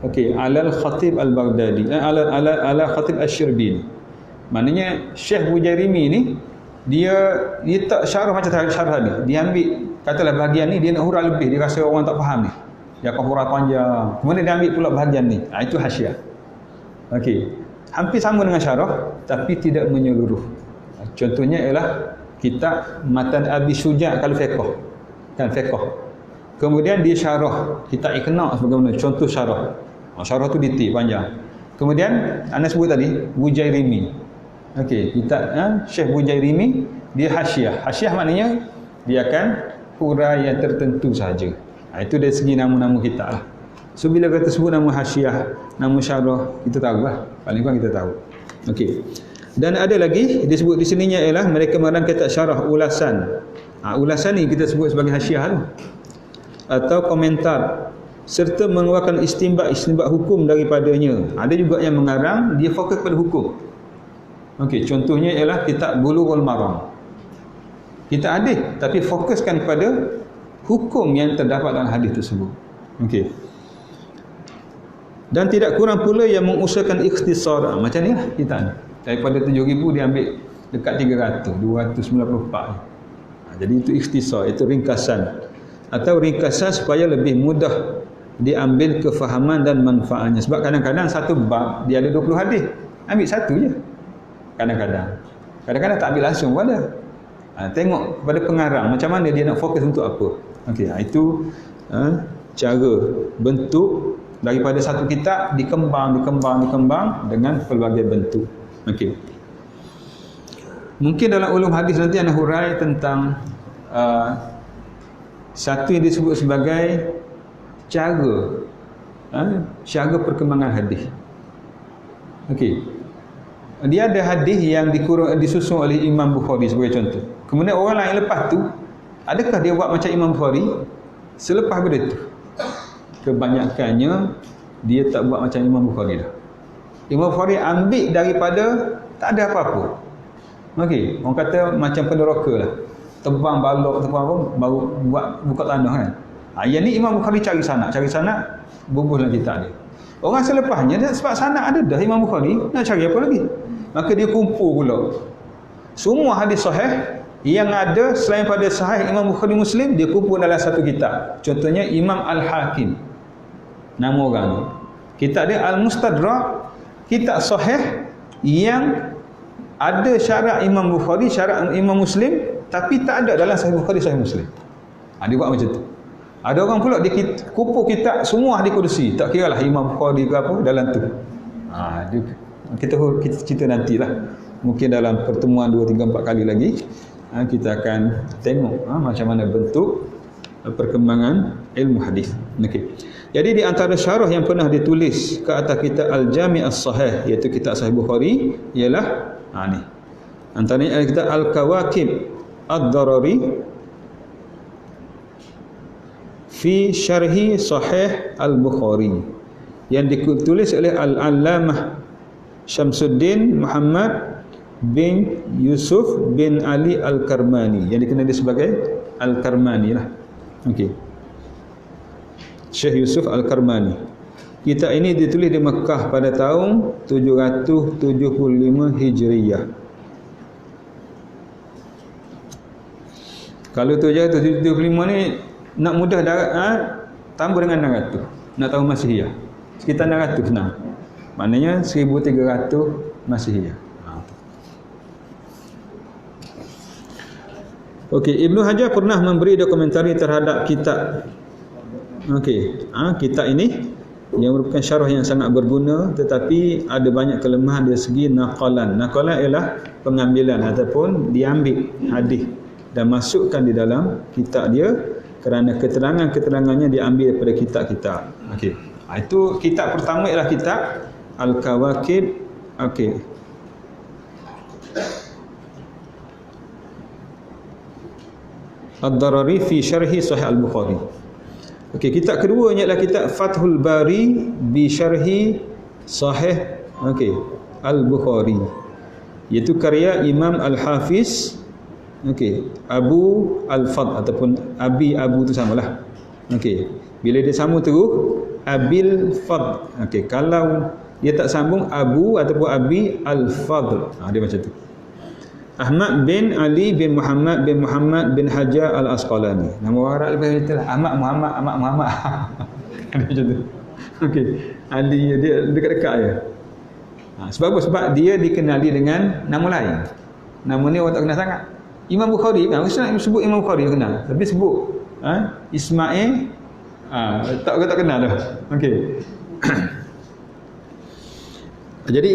Okey, Alal Khatib Al-Baghdadi, ala Khatib Asy-Syirbini. Maknanya Syekh Bujairimi ni dia tak syarah macam syarah ni. Dia ambil katalah bahagian ni dia nak huraikan lebih, dia rasa orang tak faham ni. Dia akan huraikan panjang. Kemudian dia ambil pula bahagian ni. Itu hasyiah. Okey. Hampir sama dengan syarah tapi tidak menyeluruh. Contohnya ialah kitab Matan Abi Syuja' kalau fiqh. Kan fiqh. Kemudian dia syarah kitab Iqna' sebagaimana contoh syarah. Syarah tu detail panjang. Kemudian anda sebut tadi Bujairimi. Okey, kitab Syekh Bujairimi dia hasyiah. Hasyiah maknanya dia akan hurai yang tertentu saja. Itu dari segi nama-nama kitab lah. So bila kita sebut nama hasyiah, nama syarah, kita tahu lah. Paling kurang kita tahu. Okey. Dan ada lagi disebut di sininya ialah mereka mengarang kitab syarah ulasan. Ulasan ni kita sebut sebagai hasyiah tu. Atau komentar serta mengeluarkan istinbat hukum daripadanya. Ada juga yang mengarang dia fokus pada hukum. Okey, contohnya ialah kitab Bulughul Maram. Kita hadis tapi fokuskan pada hukum yang terdapat dalam hadis tersebut. Okey. Dan tidak kurang pula yang mengusahakan ikhtisar. Macam ni lah kita ni. Daripada 7,000 dia ambil dekat 300, 294. Jadi itu ikhtisar, itu ringkasan. Atau ringkasan supaya lebih mudah diambil kefahaman dan manfaatnya. Sebab kadang-kadang satu bab dia ada 20 hadis, ambil satu je. Kadang-kadang tak ambil langsung pun ada. Tengok kepada pengarang macam mana dia nak fokus untuk apa. Okey, itu cara bentuk daripada satu kitab dikembang dengan pelbagai bentuk. Okey. Mungkin dalam ulum hadis nanti anda hurai tentang satu yang disebut sebagai cara perkembangan hadis. Okey. Dia ada hadis yang disusun oleh Imam Bukhari sebagai contoh. Kemudian orang lain lepas tu, adakah dia buat macam Imam Bukhari? Selepas benda tu, kebanyakannya dia tak buat macam Imam Bukhari dah. Imam Bukhari ambil daripada tak ada apa-apa. Okey, orang kata macam peneroka lah. Tebang balok tebang apa baru buat buka tanah kan. Yang ni Imam Bukhari cari sanad bubuh dalam kitab dia. Orang selepasnya dia sebab sanad ada dah Imam Bukhari, nak cari apa lagi? Maka dia kumpul pula semua hadis sahih yang ada selain pada sahih Imam Bukhari Muslim, dia kumpul dalam satu kitab. Contohnya Imam Al-Hakim. Nama orang ni. Kitab dia Al-Mustadrak, kitab sahih yang ada syarat Imam Bukhari, syarat Imam Muslim, tapi tak ada dalam Sahih Bukhari, Sahih Muslim. Dia buat macam tu. Ada orang pula dia kumpul kitab semua hadis kursi, tak kira lah Imam Bukhari ke apa dalam tu. Kita cerita nantilah. Mungkin dalam pertemuan 2, 3, 4 kali lagi kita akan tengok macam mana bentuk perkembangan ilmu hadis. Okey. Jadi di antara syarah yang pernah ditulis ke atas kitab Al-Jami' As-Sahih, iaitu kitab Sahih Bukhari, ialah ni. Antaranya kitab Al-Kawakib Ad-Darari fi Syarhi Sahih Al-Bukhari, yang ditulis oleh Al-Allamah Syamsuddin Muhammad bin Yusuf bin Ali Al-Karmani, yang dikenali sebagai Al-Karmani lah. Okey. Syekh Yusuf Al-Karmani. Kitab ini ditulis di Mekah pada tahun 775 Hijriyah. Kalau 775 ni nak mudah tambah dengan 600. Nak tahu Masihiyah. Sekitar 600 senang. Maknanya 1300 Masihiyah. Okey, Ibnu Hajar pernah memberi dokumentari terhadap kitab. Okey, kitab ini yang merupakan syarah yang sangat berguna, tetapi ada banyak kelemahan dari segi naqalan. Naqalan ialah pengambilan ataupun diambil hadis dan masukkan di dalam kitab dia, kerana keterangannya diambil daripada kitab-kitab. Okey. Itu kitab pertama ialah kitab Al-Kawakib. Okey. Ad-Darari fi Syarhi Sahih Al-Bukhari. Okey, kitab keduanya ialah kitab Fathul Bari bi Syarhi Sahih Al-Bukhari, iaitu karya Imam Al-Hafiz Abu Al-Fadl ataupun Abi Abu tu samalah. Okey, bila dia sama terus Abil Fadl. Okey, kalau dia tak sambung Abu ataupun Abi Al-Fadl. Dia macam tu. Ahmad bin Ali bin Muhammad bin Hajar Al-Asqalani. Nama orang lebih itulah Ahmad Muhammad. Dia macam tu. Okey. Ali dia dekat-dekat je. Sebab apa? Sebab dia dikenali dengan nama lain. Nama ni orang tak kenal sangat. Imam Bukhari kan, Ustaz sebut Imam Bukhari kenal. Tapi sebut Ismail tak kenal dah. Okey. Jadi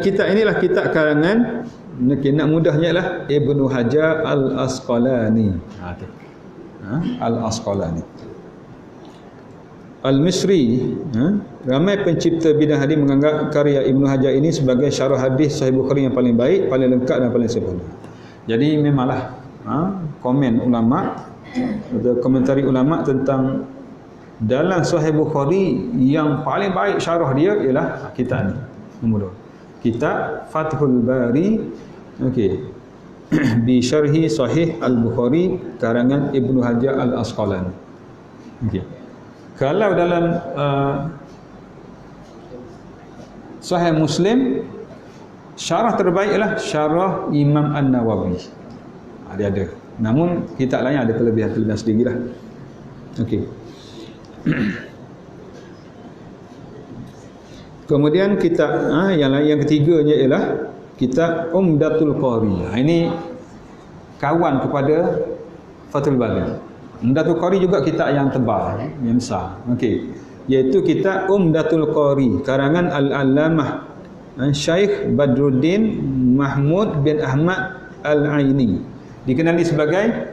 kitab inilah kitab karangan, nak mudahnya lah, Ibnu Hajar Al-Asqalani. Al-Asqalani. Al-Misri, ramai pencipta bidang hadis menganggap karya Ibnu Hajar ini sebagai syarah hadis Sahih Bukhari yang paling baik, paling lengkap dan paling sempurna. Jadi memanglah komen ulama atau komentari ulama tentang dalam Sahih Bukhari yang paling baik syarah dia ialah kitab ni. Nombor 2. Kitab Fathul Bari, okey. Bi syarhi Sahih Al-Bukhari karangan Ibnu Hajar Al-Asqalani. Okey. Kalau dalam Sahih Muslim, syarah terbaik ialah syarah Imam An-Nawawi. Dia ada. Namun kitab lain ada kelebihan-kelebihan sedikit lah. Okey. Kemudian kitab yang ketiganya ialah kitab Umdatul Qari. Ini kawan kepada Fathul Bari. Umdatul Qari juga kitab yang tebal, yang besar. Okey. Iaitu kitab Umdatul Qari karangan Al-Allamah Syekh Badruddin Mahmud bin Ahmad Al-Aini. Dikenali sebagai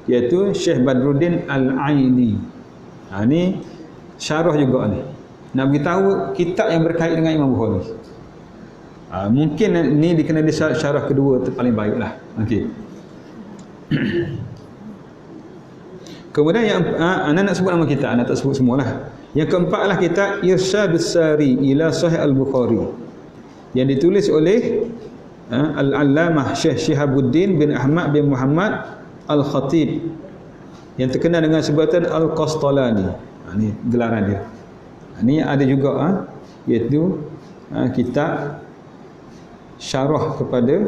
iaitu Syekh Badruddin Al-Aini. Ini syarah juga ni. Nak beritahu kitab yang berkait dengan Imam Bukhari. Mungkin ni dikenali syarah kedua paling baiklah. Okey. Kemudian yang anak nak sebut nama kitab, anak tak sebut semualah. Yang keempatlah kitab Irsyadus Sari ila Sahih Al-Bukhari yang ditulis oleh Al-Allamah Syekh Syihabuddin bin Ahmad bin Muhammad Al-Khatib yang terkenal dengan sebutan Al-Qastalani. Ini gelaran dia. Ini ada juga iaitu kitab syarah kepada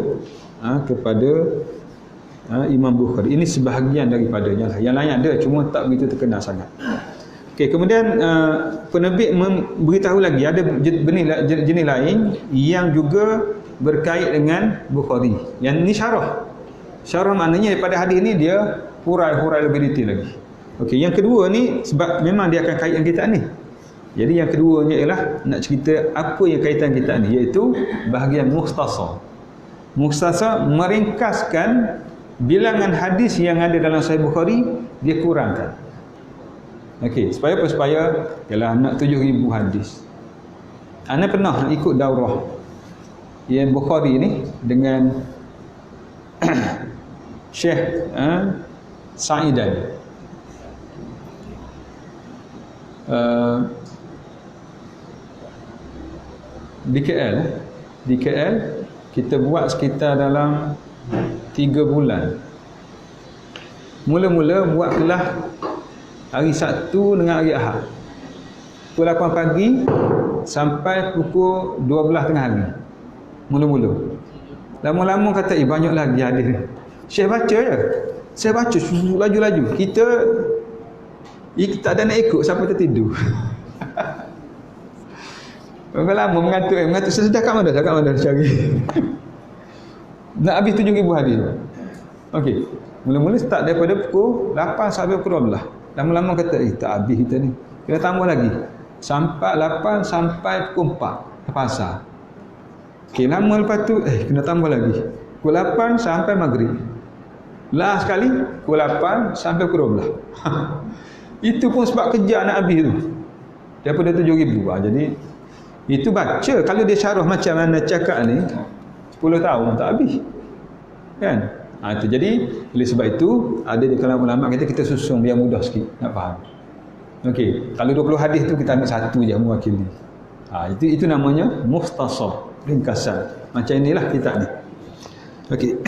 Imam Bukhari. Ini sebahagian daripadanya lah. Yang lain ada, cuma tak begitu terkenal sangat. Okey, kemudian penerbit memberitahu lagi ada jenis lain yang juga berkait dengan Bukhari. Yang ini syarah. Syarah maknanya daripada hadis ni dia hurai lebih detail lagi. Okey, yang kedua ni sebab memang dia akan kait dengan kitab ni. Jadi yang keduanya ialah nak cerita apa yang kaitan kitab ni, iaitu bahagian mukhtasar. Mukhtasar meringkaskan bilangan hadis yang ada dalam Sahih Bukhari, dia kurangkan. Okey, supaya apa? Supaya ialah nak 7,000 hadis. Ana pernah ikut daurah yang Bukhari ni dengan Syekh Sa'idan. Di KL kita buat sekitar dalam 3 bulan. Mula-mula buat kelas hari Sabtu dengan hari Ahad. Pukul 8 pagi sampai pukul 12 tengah hari. Mula-mula. Lama-lama kata banyak lagi hadis ni. Syekh baca je. Saya baca laju-laju. Kita tak ada nak ikut, siapa tertidur. Orang lama mengatur sesudah kat mana cari. Nak habis 7,000 hadis. Okey. Mula-mula start daripada pukul 8 sampai pukul 12. Lama-lama kata tak habis kita ni. Kena tambah lagi. Sampai 8 sampai pukul 4 ke pasar. Okey, lama lepas tu kena tambah lagi. Pukul 8 sampai maghrib. Last sekali pukul 8 sampai pukul 12. Itu pun sebab kerja nak habis tu. Daripada 7,000. Jadi itu baca. Kalau dia syarah macam mana cakap ni 10 tahun tak habis. Kan? Itu jadi oleh sebab itu ada di kalangan ulama kita susun biar mudah sikit nak faham. Okey, kalau 20 hadis tu kita ambil satu je mewakili. Itu namanya mukhtasar, ringkasan. Macam inilah kitab ni. Okey.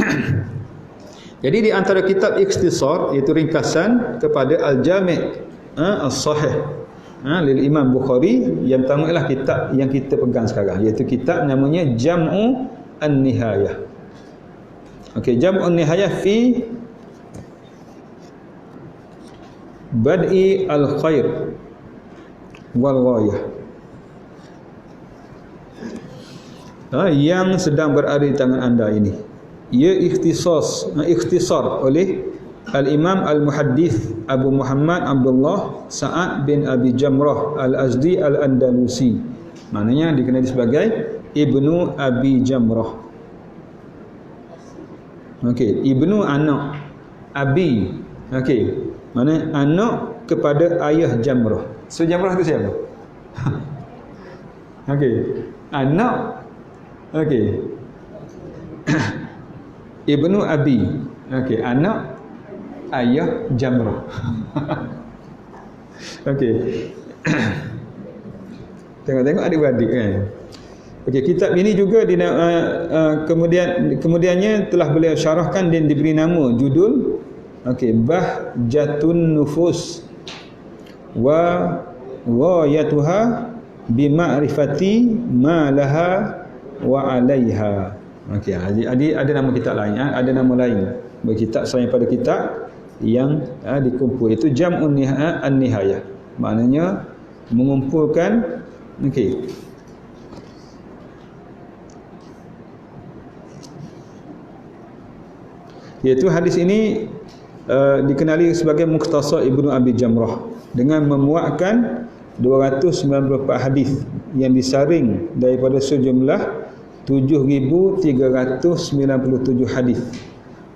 Jadi di antara kitab ikhtisar iaitu ringkasan kepada Al-Jami' As-Sahih lil Imam Bukhari. Yang pertama ialah kitab yang kita pegang sekarang, iaitu kitab namanya Jam'u An-Nihayah. Okey, Jam'u An-Nihayah fi Bad'i al-Khair wal Ghayah. Yang sedang berada di tangan anda ini, ia ikhtisar oleh Al-Imam Al-Muhaddith Abu Muhammad Abdullah Sa'ad bin Abi Jamrah Al-Azdi Al-Andalusi. Maknanya dikenali sebagai Ibnu Abi Jamrah. Okey, Ibnu anak, Abi. Okey, mana anak kepada ayah Jamrah. So Jamrah itu siapa? Okey, anak. Okey. Ibnu Abi. Okey, anak ayah Jamrah. Okey. Tengok-tengok adik-beradik kan. Okey, kitab ini juga kemudiannya telah beliau syarahkan dan diberi nama judul Bahjatun Nufus wa ghayatuha bi ma'rifati ma laha wa 'alaiha. Okey, jadi ada nama kitab lain, ada nama lain bagi kitab selain pada kitab yang dikumpul, itu Jam'un An-Nihayah. Maknanya mengumpulkan iaitu hadis ini dikenali sebagai Mukhtasar Ibnu Abi Jamrah dengan memuatkan 294 hadis yang disaring daripada sejumlah 7,397 hadis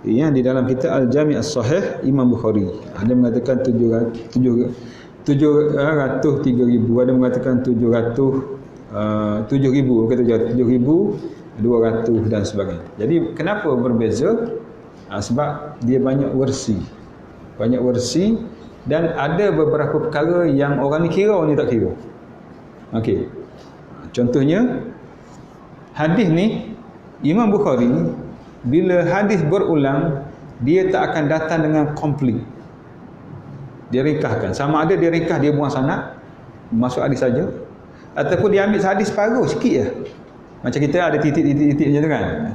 yang di dalam kitab Al-Jami' As-Sahih Imam Bukhari. Ada mengatakan 703,000, ada mengatakan 7,000, kata 7,200 dan sebagainya. Jadi kenapa berbeza? Sebab dia banyak versi dan ada beberapa perkara yang orang ni kira, orang ni tak kira. Okey. Contohnya hadis ni Imam Bukhari bila hadis berulang dia tak akan datang dengan komplit. Dia ringkaskan. Sama ada dia ringkas, dia buang sanad, masuk hadis saja, ataupun dia ambil hadis separuh sikit je. Macam kita ada titik-titik macam tu kan.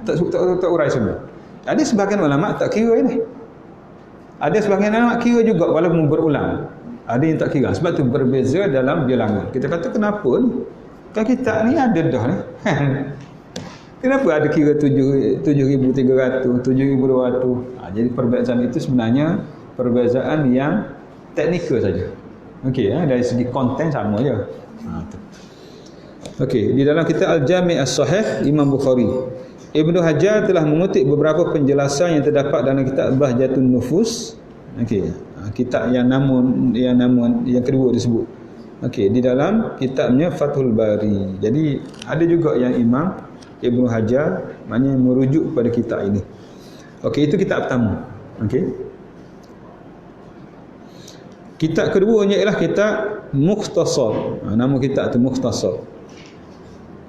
Tak urai semua. Ada sebahagian ulama tak kira ini. Ada sebahagian ulama kira juga walaupun berulang. Ada yang tak kira. Sebab tu berbeza dalam bilangan. Kita kata kenapa ni? Kan kitab ni ada dah ni. Kenapa ada kira 7,300, 7,200? Jadi perbezaan itu sebenarnya perbezaan yang teknikal saja. Okey, dari segi konten sama je. Okey, di dalam kitab Al-Jami' As-Sahih Imam Bukhari, Ibnu Hajar telah mengutip beberapa penjelasan yang terdapat dalam kitab Bahjatun Nufus. Okey, kitab yang kedua disebut. Okey, di dalam kitabnya Fathul Bari. Jadi ada juga yang Imam Ibnu Hajar maknanya merujuk pada kitab ini. Okey, itu kitab pertama. Okey. Kitab keduanya ialah kitab Mukhtasar. Nama kitab itu Mukhtasar.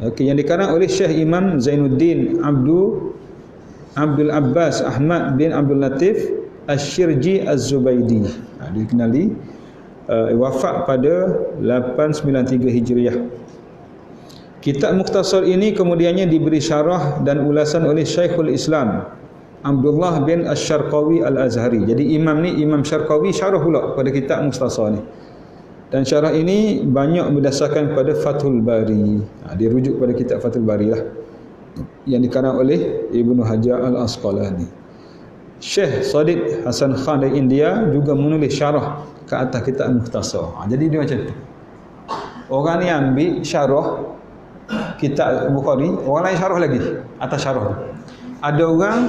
Okey, yang dikarang oleh Syekh Imam Zainuddin Abdul Abbas Ahmad bin Abdul Latif Asy-Syirji Az-Zubaidi. Dikenali wafat pada 893 Hijriah. Kitab Mukhtasar ini kemudiannya diberi syarah dan ulasan oleh Syekhul Islam Abdullah bin Asy-Syarqawi Al-Azhari. Jadi imam ni, Imam Syarqawi syarah pula pada kitab Mukhtasar ni. Dan syarah ini banyak berdasarkan pada Fathul Bari. Dia rujuk pada kitab Fathul Bari lah, yang dikarang oleh Ibnu Hajar Al-Asqalani. Syekh Sadiq Hasan Khan dari India juga menulis syarah ke atas kitab Mukhtasar. Jadi dia macam tu. Orang ni ambil syarah kitab Bukhari, orang lain syarah lagi atas syarah tu. Ada orang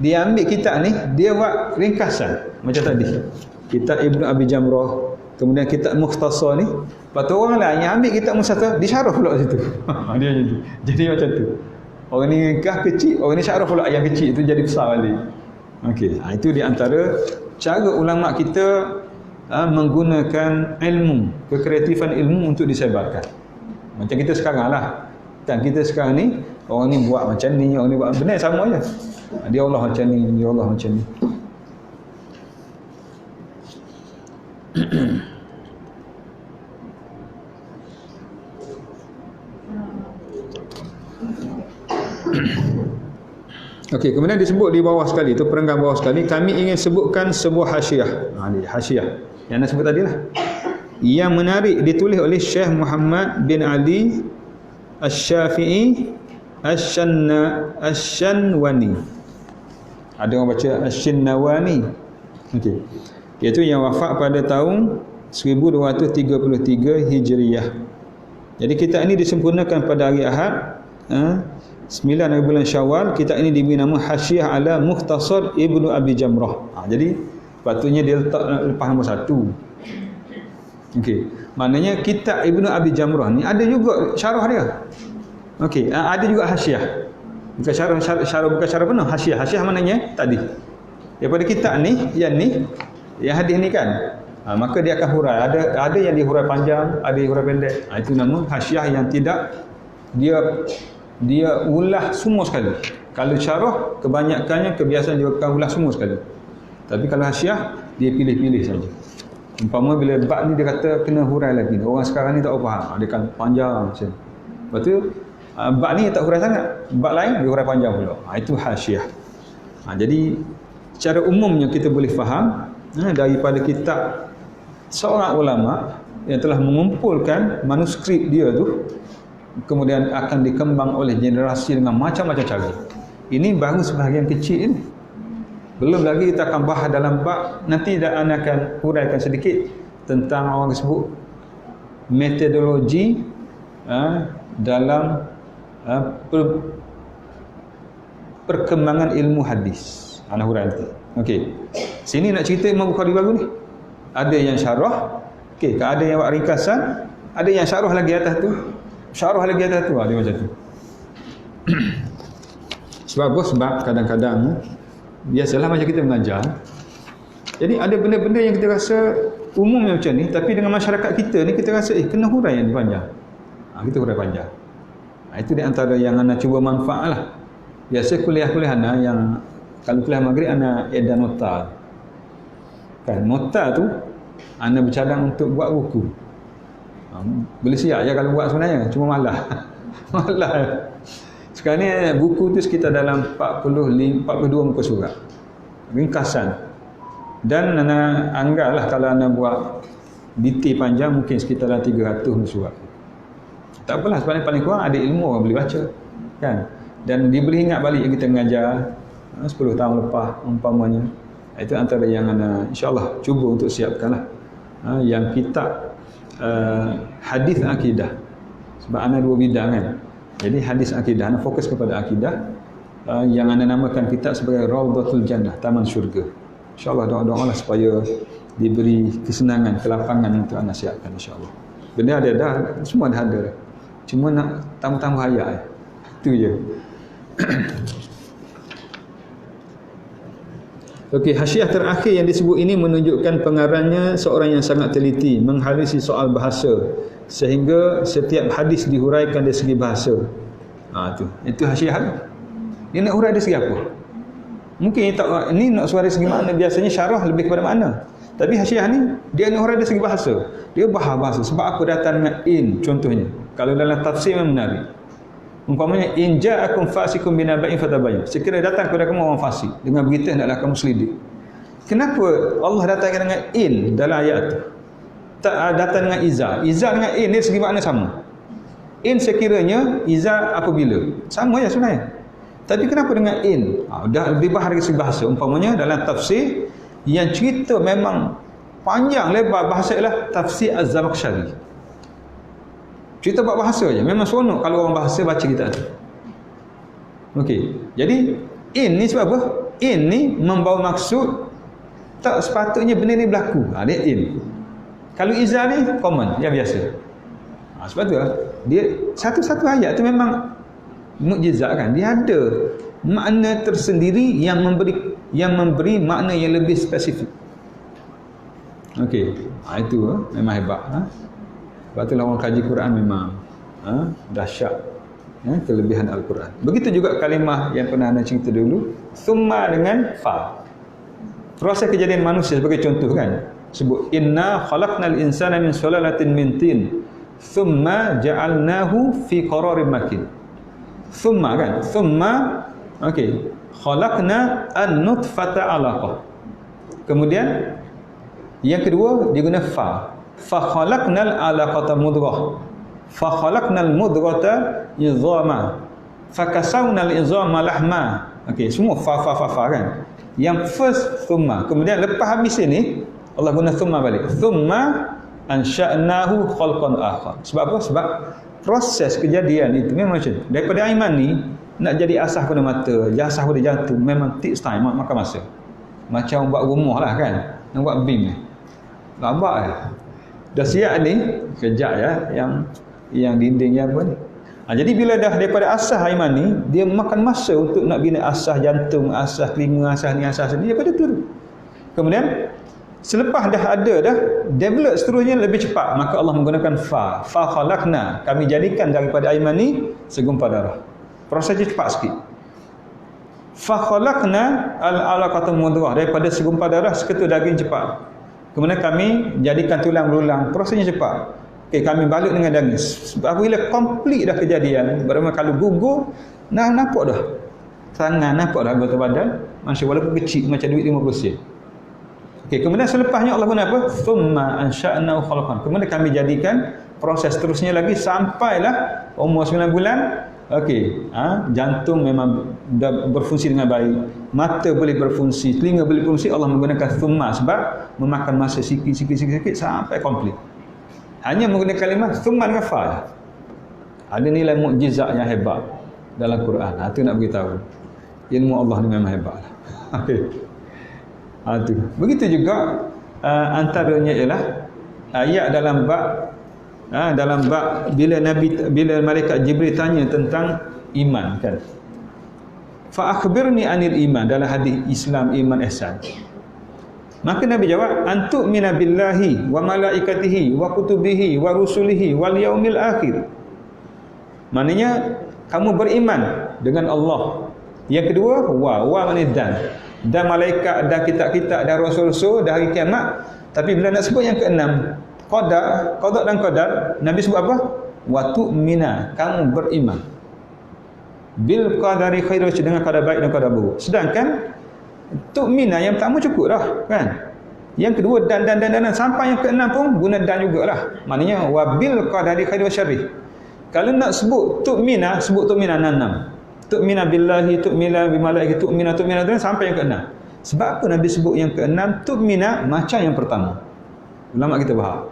dia ambil kitab ni, dia buat ringkasan macam tadi. Kitab Ibnu Abi Jamrah, kemudian kitab Mukhtasar ni, lepas tu orang lain yang ambil kitab Mukhtasar disyarah pula situ. Dia macam tu. Jadi macam tu. Orang ni ringkas kecil, orang ni syarah pula yang kecil itu jadi besar balik. Okey, itu di antara cara ulama kita menggunakan ilmu, kekreatifan ilmu untuk disebarkan. Macam kita sekarang lah. Kan kita sekarang ni, orang ni buat macam ni, orang ni buat benar sama je. Dia Allah macam ni, dia Allah macam ni. Okey, kemudian disebut di bawah sekali, itu perenggan bawah sekali, kami ingin sebutkan sebuah hasyiah. Ni hasyiah yang anda sebut tadi lah. Yang menarik ditulis oleh Syekh Muhammad bin Ali Asy-Syafi'i Asy-Syanwani. Ada orang baca Asy-Syanwani. Okey. Iaitu yang wafat pada tahun 1233 Hijriah. Jadi kitab ini disempurnakan pada hari Ahad 9 hari bulan Syawal. Kitab ini diberi nama Hasyiah ala Mukhtasar Ibnu Abi Jamrah. Jadi patutnya dia letak lepas nombor 1. Okey. Maknanya kitab Ibnu Abi Jamrah ni ada juga syarah dia. Okey, ada juga hasyiah. Bukan syarah bukan syarah penuh, hasyiah. Hasyiah maknanya tadi. Daripada kitab ni, yang hadis ni kan. Maka dia akan hurai. Ada yang dihurai panjang, ada yang hurai pendek. Itu nama hasyiah yang tidak dia ulah semua sekali. Kalau syarah kebanyakannya kebiasaan dia akan ulah semua sekali. Tapi kalau hasyiah dia pilih-pilih saja. Umpama bila bab ni dia kata kena hurai lagi. Orang sekarang ni tak faham. Dia kan panjang macam. Lepas tu bab ni tak hurai sangat. Bab lain dia hurai panjang pula. Itu hasyiah. Jadi secara umumnya kita boleh faham daripada kitab seorang ulama yang telah mengumpulkan manuskrip dia tu, kemudian akan dikembang oleh generasi dengan macam-macam cara. Ini baru sebahagian kecil ini. Belum lagi kita akan bahas dalam bab nanti dan akan huraikan sedikit tentang orang sebut metodologi dalam perkembangan ilmu hadis. Ana hurai nanti. Okey. Sini nak cerita Imam Bukhari baru ni. Ada yang syarah, okey, ada yang buat ringkasan, ada yang syarah lagi atas tu. Syarah lagi atas tu, dia macam tu. Sebab kadang-kadang biasalah macam kita mengajar. Jadi ada benda-benda yang kita rasa umum macam ni, tapi dengan masyarakat kita ni kita rasa kena hurai yang panjang. Kita hurai panjang. Itu di antara yang anda cuba manfaatlah. Biasa kuliah-kuliah anda yang kalau kuliah maghrib anda edan nota. Kan nota tu anda bercadang untuk buat buku. Boleh siap je kalau buat sebenarnya, cuma malah. Malah. Sekarang ni buku tu sekitar dalam 42 muka surat. Ringkasan. Dan anda anggaplah kalau anda buat detail panjang mungkin sekitar dalam 300 muka surat. Tak apalah, sebenarnya paling kurang ada ilmu orang boleh baca. Kan? Dan dia boleh ingat balik yang kita mengajar 10 tahun lepas umpamanya. Itu antara yang anda insya-Allah cuba untuk siapkanlah. Yang kitab hadis akidah. Sebab anda dua bidang kan. Jadi hadis akidah, anda fokus kepada akidah. Yang anda namakan kitab sebagai Raudhatul Jannah, taman syurga. InsyaAllah doa-doalah supaya diberi kesenangan, kelapangan untuk anda siapkan insyaAllah. Benda ada dah, semua dah ada. Cuma nak tambah-tambah ayat. Itu je. Okey, hasyiah terakhir yang disebut ini menunjukkan pengarangnya seorang yang sangat teliti menghalisi soal bahasa sehingga setiap hadis dihuraikan dari segi bahasa. Itu hasyiah. Dia nak hurai dari segi apa? Mungkin ini nak suara segi makna, biasanya syarah lebih kepada makna. Tapi hasyiah ni dia nak hurai dari segi bahasa. Dia bahasa sebab aku datang dengan in contohnya. Kalau dalam tafsir memang menarik. Umpamanya in ja'akum fasikum binaba'in fatabayyanu. Sekiranya datang kepada kamu orang fasik dengan berita hendaklah kamu selidik. Kenapa Allah datang dengan in dalam ayat tu? Tak datang dengan iza. Iza dengan in ni segi makna sama. In sekiranya, iza apabila. Sama ya sebenarnya. Tapi kenapa dengan in? Dah lebih bahar dari segi bahasa. Umpamanya dalam tafsir yang cerita memang panjang lebar bahasa ialah tafsir Az-Zamakhsyari. Cerita buat bahasa je. Memang seronok kalau orang bahasa baca kitab tu. Okey. Jadi in ni sebab apa? In ni membawa maksud tak sepatutnya benda ni berlaku. Dia in. Kalau iza ni common, yang biasa. Sebab tu dia satu-satu ayat tu memang mukjizat kan. Dia ada makna tersendiri yang memberi makna yang lebih spesifik. Okey. Itu memang hebat. Sebab itulah orang kaji Quran memang dahsyat kelebihan Al-Quran. Begitu juga kalimah yang pernah anda cerita dulu, summa dengan fa. Proses kejadian manusia sebagai contoh kan. Sebut inna khalaqnal insana min sulalatin min tin thumma ja'alnahu fi qararin makin. Thumma kan. Thumma okey. Khalaqna an-nutfata 'alaqah. Kemudian yang kedua dia guna fa. Fa khalaqnal 'alaqata mudghah. Fa khalaqnal mudghata idhama. Fa kasawnal idhama lahma. Okey, semua fa kan. Yang first thumma. Kemudian lepas habis ini Allah guna thumma balik. Thumma ansha'nahu khalqan akhar. Sebab apa? Sebab proses kejadian itu memang macam daripada air mani nak jadi asah pada mata, asah pada jantung, memang takes time, makan masa. Macam buat rumah lah kan, nak buat beam ni lambat lah. Dah siap ni kejap ya, yang dinding yang apa ni. Jadi bila dah daripada asah air mani, dia makan masa untuk nak bina asah jantung, asah telinga, asah ni, asah sini, daripada tu. Kemudian selepas dah ada dah develop seterusnya lebih cepat, maka Allah menggunakan fa khalaqna, kami jadikan daripada air mani segumpal darah. Prosesnya cepat sikit. Fa khalaqna al-alaqata mudghah, daripada segumpal darah seketul daging cepat. Kemudian kami jadikan tulang belulang, prosesnya cepat. Okey, kami balut dengan daging. Apabila komplit dah kejadian, bermakna kalau gugur nampak dah tangan, nampak dah anggota badan manusia walaupun kecil macam duit 50 sen. Okey, kemudian selepasnya Allah guna apa? Thumma ansha'nahu khalqan. Kemudian kami jadikan proses terusnya lagi sampailah umur 9 bulan. Okey, jantung memang dah berfungsi dengan baik, mata boleh berfungsi, telinga boleh berfungsi. Allah menggunakan thumma sebab memakan masa sikit sampai komplit. Hanya menggunakan kalimah thumma dengan fa. Ada nilai mukjizat yang hebat dalam Quran. Itu nak beritahu. Ilmu Allah ni memang hebat. Okey. Itu. Begitu juga antaranya ialah ayat dalam bab bila malaikat Jibril tanya tentang iman kan. Fa akhbirni anil iman, dalam hadis Islam iman ihsan. Maka Nabi jawab, antu mina billahi wa malaikatihi wa kutubihi wa rusulihi wal yaumil akhir. Maknanya kamu beriman dengan Allah. Yang kedua wa maknanya dan malaikat dan kitab-kitab dan rasul-rasul dan hari kiamat. Tapi bila nak sebut yang keenam, qada dan qadar, Nabi sebut apa? Wa tu'mina, kamu beriman bil qadari khairu, dengan qadar baik dan qadar buruk. Sedangkan tu'mina yang pertama cukup dah kan. Yang kedua dan sampai yang keenam pun guna dan jugalah. Maknanya wa bil qadari khairu syarri. Kalau nak sebut tu'mina, sebut tu'mina 6. Tu'mina billahi, tu'mina bi malaikati, tu'mina sampai yang keenam. Sebab apa Nabi sebut yang keenam? Tu'mina macam yang pertama. Ulama kita faham.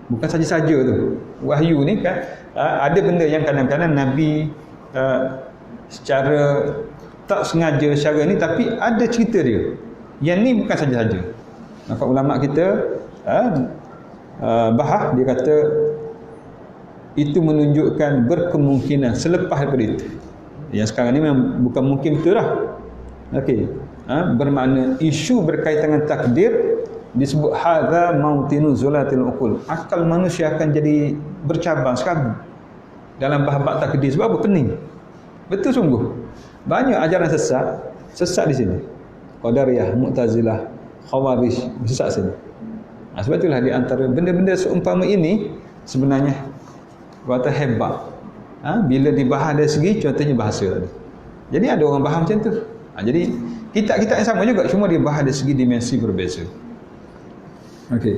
Bukan saja-saja tu. Wahyu ni kan ada benda yang kadang-kadang Nabi secara tak sengaja secara ni, tapi ada cerita dia. Yang ni bukan saja-saja. Maka ulama kita bahas, dia kata itu menunjukkan berkemungkinan selepas daripada itu. Yang sekarang ni memang bukan mungkin betul dah. Okey. Bermakna isu berkaitan dengan takdir disebut hadza mautinu zulatil uqul. Akal manusia akan jadi bercabang sekali dalam bab takdir. Sebab apa? Pening. Betul sungguh. Banyak ajaran sesat di sini. Qadariyah, Mu'tazilah, Khawarij, sesat sini. Sebab itulah di antara benda-benda seumpama ini sebenarnya kata hebat. Bila dibahas dari segi contohnya bahasa tadi. Jadi ada orang faham macam tu. Jadi kitab-kitab yang sama juga, cuma dia bahas dari segi dimensi berbeza. Okey.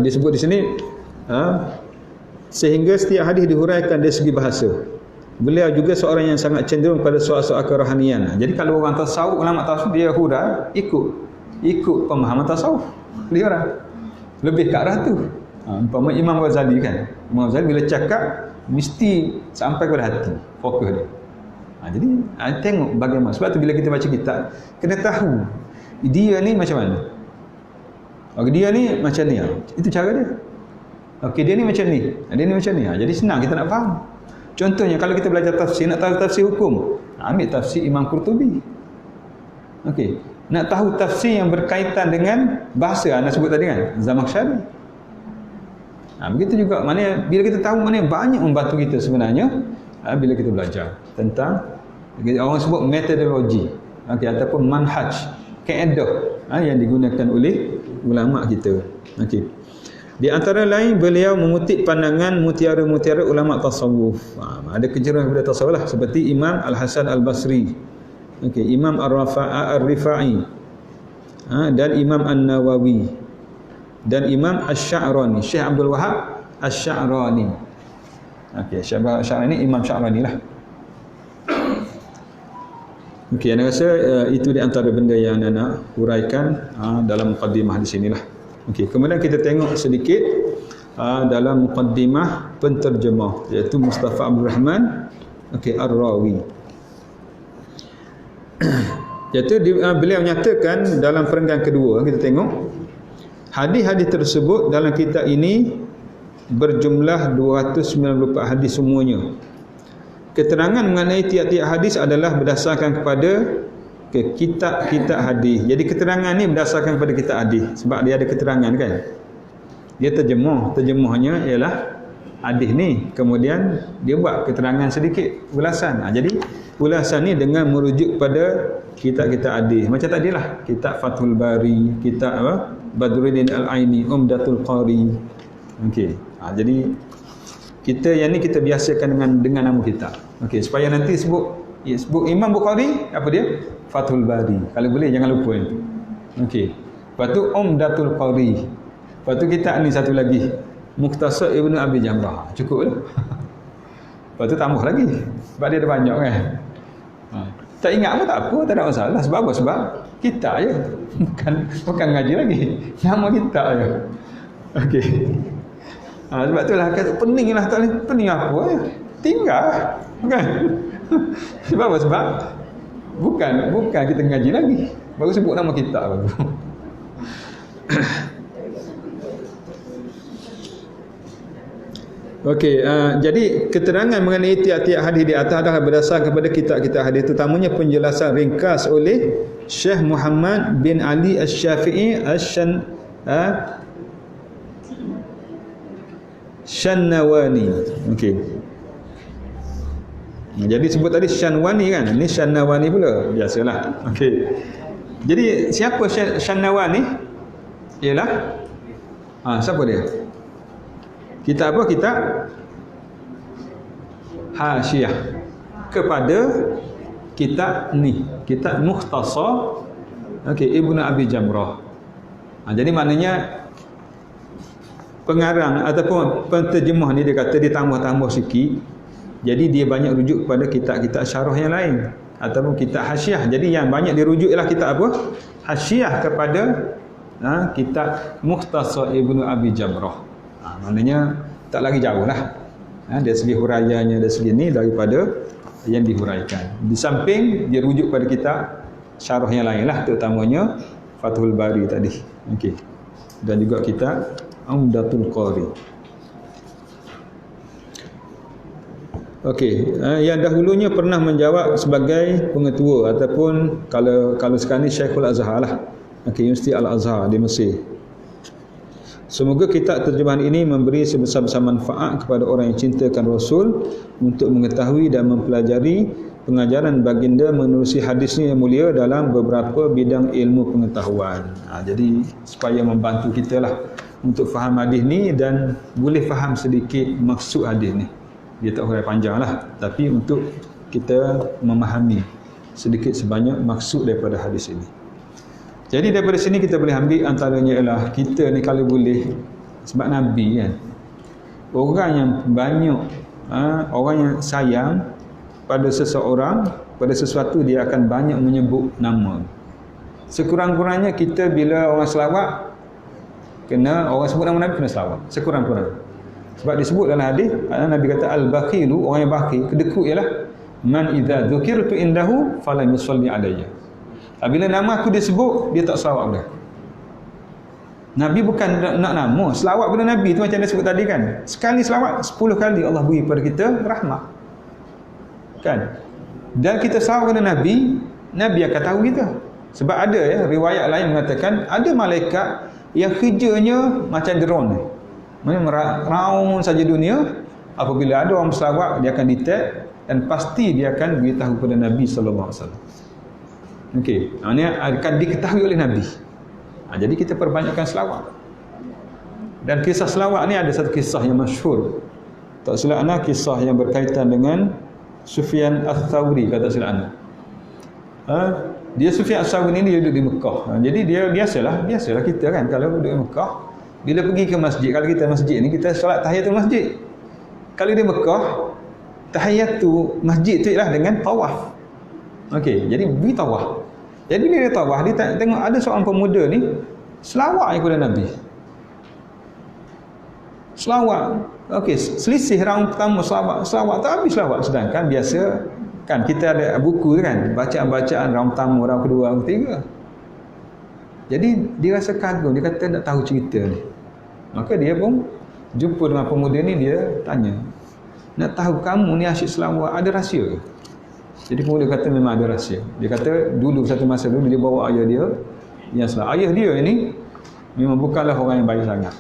Disebut di sini sehingga setiap hadis dihuraikan dari segi bahasa. Beliau juga seorang yang sangat cenderung pada soal-soal kerohanian. Jadi kalau orang tasawuf, ulama tasawuf, dia hurai ikut pemahaman tasawuf. Dia orang lebih ke arah tu. Umpama Imam Ghazali kan. Imam Ghazali bila cakap mesti sampai kepada hati, fokus dia. Jadi tengok bagaimana. Sebab tu bila kita baca kitab, kena tahu dia ni macam mana. Dia ni macam ni. Itu cara dia. Okey, dia ni macam ni. Dia ni macam ni. Jadi senang kita nak faham. Contohnya kalau kita belajar tafsir, nak tahu tafsir hukum, ambil tafsir Imam Qurtubi. Okey. Nak tahu tafsir yang berkaitan dengan bahasa, anda sebut tadi kan, Zamakhsyari. Begitu juga, maknanya bila kita tahu, maknanya banyak membantu kita sebenarnya bila kita belajar tentang, orang sebut metodologi, ataupun manhaj, kaedah yang digunakan oleh ulama kita. Okey. Di antara lain beliau mengutip pandangan mutiara-mutiara ulama tasawuf. Ada kejuruan daripada tasawuf lah, seperti Imam Al-Hasan Al-Basri, Imam Ar-Rifai, dan Imam An-Nawawi, dan Imam Asy-Sya'rani, Syekh Abdul Wahab Asy-Sya'rani. Syekh Asy-Sya'rani, Imam Sya'rani lah. Anda rasa itu di antara benda yang anda nak huraikan dalam muqaddimah di sinilah. Kemudian kita tengok sedikit dalam muqaddimah penterjemah, iaitu Mustafa Abdul Rahman Ar-Rawi. Iaitu beliau nyatakan dalam perenggan kedua, kita tengok hadis-hadis tersebut dalam kitab ini berjumlah 294 hadis semuanya. Keterangan mengenai tiap-tiap hadis adalah berdasarkan kepada kitab-kitab hadis. Jadi keterangan ni berdasarkan kepada kitab hadis, sebab dia ada keterangan kan. Dia terjemahnya ialah hadis ni, kemudian dia buat keterangan sedikit, ulasan. Jadi ulasan ni dengan merujuk pada kitab-kitab hadis. Macam tadi lah, kitab Fathul Bari, kitab Badruddin Al-Aini, Umdatul Qari. Jadi kita yang ni kita biasakan dengan nama kitab. Supaya nanti sebut Imam Bukhari, apa dia? Fathul Bari. Kalau boleh jangan lupa itu. Lepas tu Umdatul Qari. Lepas tu kitab ni satu lagi, Mukhtasar Ibnu Abi Jamrah. Cukup lah. Lepas tu tambah lagi, sebab dia ada banyak kan. Tak ingat pun tak apa, tak ada masalah. Sebab apa? Sebab kitab je. Bukan ngaji lagi. Nama kitab je. Sebab tu lah kata pening lah, tak pening apa ya? Tinggal kan. Sebab apa? Sebab bukan kita ngaji lagi, baru sebut nama kitab baru. Jadi keterangan mengenai tiap-tiap hadis di atas adalah berdasarkan kepada kitab-kitab hadis, terutamanya penjelasan ringkas oleh Syekh Muhammad bin Ali Asy-Syafi'i Syannawani. Jadi sebut tadi Syanwani kan, ini Syannawani pula, biasalah. Jadi siapa Syannawani? Ialah siapa dia? Kitab apa? Kitab Hasyiah kepada kitab ni, kitab Mukhtasar Ibnu Abi Jamrah. Jadi maknanya pengarang ataupun penterjemah ni dia kata dia tambah-tambah sikit. Jadi dia banyak rujuk kepada kitab-kitab syarah yang lain ataupun kitab hasyiah. Jadi yang banyak dirujuk ialah kitab apa? Hasyiah kepada kitab Mukhtasar Ibnu Abi Jamrah. Maknanya tak lagi jauh lah dari segi huraiannya, dari segi ni daripada yang dihuraikan. Di samping dia rujuk pada kitab syarah yang lain lah, terutamanya Fathul Bari tadi. Dan juga kitab Umdatul Qari. Yang dahulunya pernah menjawab sebagai pengetua ataupun kalau sekarang ni Syekhul Azhar lah, Universiti Al-Azhar di Mesir. Semoga kitab terjemahan ini memberi sebesar-besar manfaat kepada orang yang cintakan Rasul untuk mengetahui dan mempelajari pengajaran baginda menerusi hadisnya yang mulia dalam beberapa bidang ilmu pengetahuan. Jadi supaya membantu kita lah untuk faham hadis ni dan boleh faham sedikit maksud hadis ni. Dia tak hurai panjang lah, tapi untuk kita memahami sedikit sebanyak maksud daripada hadis ini. Jadi daripada sini kita boleh ambil antaranya ialah kita ni kalau boleh, sebab Nabi kan, orang yang banyak orang yang sayang pada seseorang, pada sesuatu, dia akan banyak menyebut nama. Sekurang-kurangnya kita bila orang selawat, orang sebut nama Nabi kena selawat sekurang-kurangnya. Sebab disebut dalam hadis, Nabi kata al-baqilu, orang yang bakhil, kedekut ialah man idza dzukirtu indahu fala yusalli alayya. Bila nama aku disebut, dia tak selawat dah. Nabi bukan nak nama, selawat pada Nabi tu macam dia sebut tadi kan. Sekali selawat, 10 kali Allah beri pada kita rahmat. Kan? Dan kita selawat pada Nabi, Nabi akan tahu kita. Sebab ada riwayat lain mengatakan ada malaikat yang kerjanya macam drone. Raung saja dunia, apabila ada orang berselawat dia akan detect dan pasti dia akan beritahu kepada Nabi sallallahu alaihi wasallam. Maknanya akan diketahui oleh Nabi. Jadi kita perbanyakkan selawat. Dan kisah selawat ni ada satu kisah yang masyhur. Tak silap ana kisah yang berkaitan dengan Sufyan Ats-Tsauri, kata silap ana. Dia Sufyan Ats-Tsauri ni dia duduk di Mekah. Jadi dia biasalah kita kan kalau duduk di Mekah, bila pergi ke masjid, kalau kita masjid ni kita solat tahiyatul masjid. Kalau di Mekah, tahiyatul masjid tu ialah dengan tawaf. Okey, jadi pergi tawaf. Jadi bila dia tawaf, dia tengok ada seorang pemuda ni selawat kepada Nabi. Selawat. Okey, selisih round pertama selawat tak habis selawat. Sedangkan biasa kan kita ada buku kan, bacaan-bacaan round pertama, round kedua, round ketiga. Jadi dia rasa kagum, dia kata nak tahu cerita ni. Maka dia pun jumpa dengan pemuda ni, dia tanya, nak tahu kamu ni asyik selawat, ada rahsia ke? Jadi pemuda kata memang ada rahsia. Dia kata dulu satu masa dulu dia bawa ayah dia yang selawat. Ayah dia ini memang bukanlah orang yang baik sangat,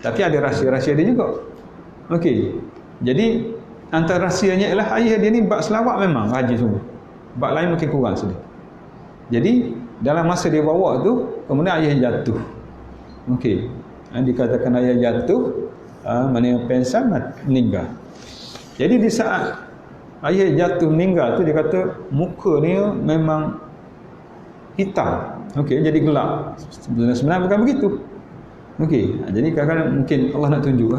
tapi ada rahsia-rahsia dia juga. Okey. Jadi antara rahsianya ialah ayah dia ni bab selawat memang rajin sungguh. Bab lain mungkin kurang sedikit. Jadi dalam masa dia bawa tu, kemudian ayah jatuh. Okey. Dikatakan ayah jatuh, mana yang pensan meninggal. Jadi di saat ayah jatuh meninggal tu, dia kata muka dia memang hitam. Okey, jadi gelap. Sebenarnya bukan begitu. Okey, jadi kadang-kadang mungkin Allah nak tunjuk.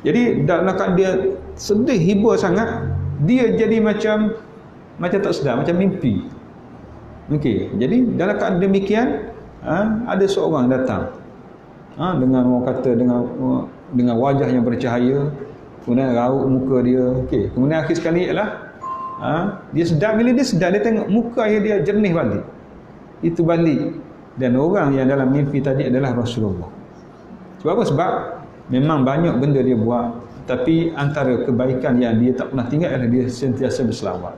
Jadi dalam keadaan dia sedih, hibur sangat, dia jadi macam tak sedar, macam mimpi. Okey, jadi dalam keadaan demikian, ada seorang datang. Dengan orang kata dengan wajah yang bercahaya, kemudian raut muka dia. Okey, kemudian akhir sekali ialah dia sedar, bila dia sedar, dia tengok muka dia jernih balik. Itu balik. Dan orang yang dalam mimpi tadi adalah Rasulullah. Sebab apa? Sebab memang banyak benda dia buat, tapi antara kebaikan yang dia tak pernah tinggal adalah dia sentiasa berselawat.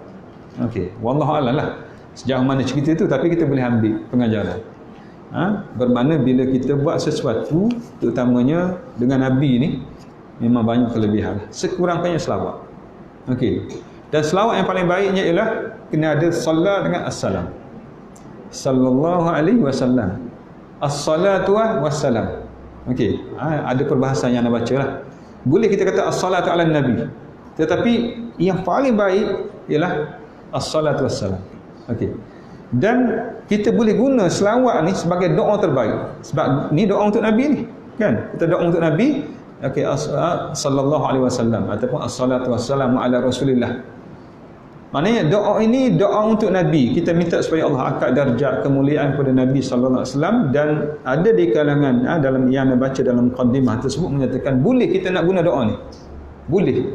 Okey, wallahu a'lam lah sejauh mana cerita itu, tapi kita boleh ambil pengajaran. Bermakna bila kita buat sesuatu, terutamanya dengan Nabi ni, memang banyak kelebihan. Sekurang-kurangnya selawat. Okey. Dan selawat yang paling baiknya ialah kena ada salat dengan assalam. Sallallahu alaihi wasallam. As-salatu wassalam. Okey, ada perbahasan yang nak baca lah. Boleh kita kata as-salatu ala nabi, tetapi yang paling baik ialah as-salatu wassalam. Okey. Dan kita boleh guna selawat ni sebagai doa terbaik. Sebab ni doa untuk Nabi ni, kan? Kita doa untuk Nabi. Okey, sallallahu alaihi wasallam ataupun as-salatu wassalamu ala Rasulillah. Maknanya doa ini doa untuk Nabi. Kita minta supaya Allah angkat darjat kemuliaan kepada Nabi sallallahu alaihi wasallam. Dan ada di kalangan dalam yang anda baca dalam muqaddimah tersebut menyatakan boleh kita nak guna doa ni. Boleh.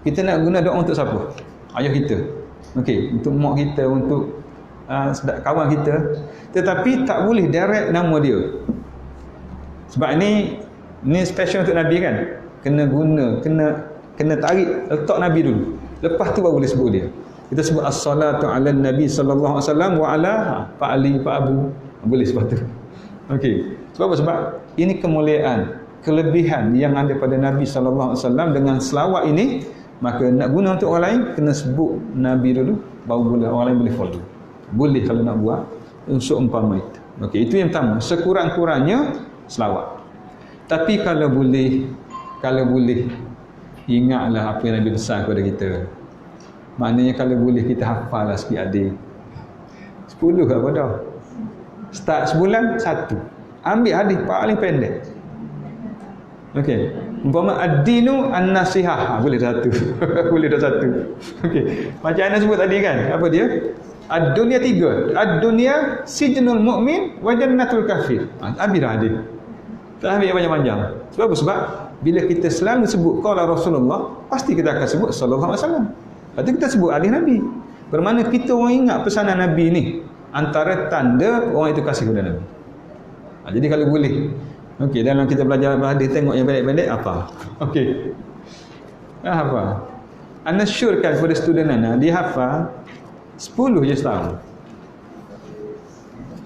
Kita nak guna doa untuk siapa? Ayah kita. Okey, untuk mak kita, untuk kawan kita. Tetapi tak boleh direct nama dia. Sebab ini special untuk Nabi kan. Kena guna, kena tarik letak Nabi dulu. Lepas tu baru boleh sebut dia. Kita sebut as-salatu ala nabi sallallahu alaihi wasallam wa ala Pak Ali, Pak Abu. Boleh sebab tu. Okey. Sebab apa? Sebab ini kemuliaan, kelebihan yang ada pada Nabi sallallahu alaihi wasallam. Dengan selawat ini, maka nak guna untuk orang lain, kena sebut Nabi dulu, baru boleh orang lain boleh follow. Boleh kalau nak buat unsur umpama itu. Okey, itu yang pertama. Sekurang-kurangnya selawat. Tapi kalau boleh ingatlah apa yang Nabi pesan kepada kita. Maknanya kalau boleh kita hafal lah sikit adik. 10 apa dah. Start sebulan 1. Ambil hadis paling pendek. Okey. Umpama ad-dinu an-nasihah. Boleh dah 1. Boleh dah 1. Okey. Macam Anda sebut tadi kan. Apa dia? Ad-dunya 3. Ad-dunya sijnul mu'min wa jannatul kafir. Habis dah hadis. Tak ambil yang panjang-panjang. Sebab apa? Sebab bila kita selalu sebut qala Rasulullah, pasti kita akan sebut sallallahu alaihi wasallam. Lepas tu kita sebut hadis Nabi. Bermakna kita orang ingat pesanan Nabi ni, antara tanda orang itu kasih kepada Nabi. Jadi kalau boleh. Okey, dalam kita belajar hadis tengok yang pendek-pendek apa? Okey. Apa? Anda syorkan kepada student anda, dia hafal 10 je setahun.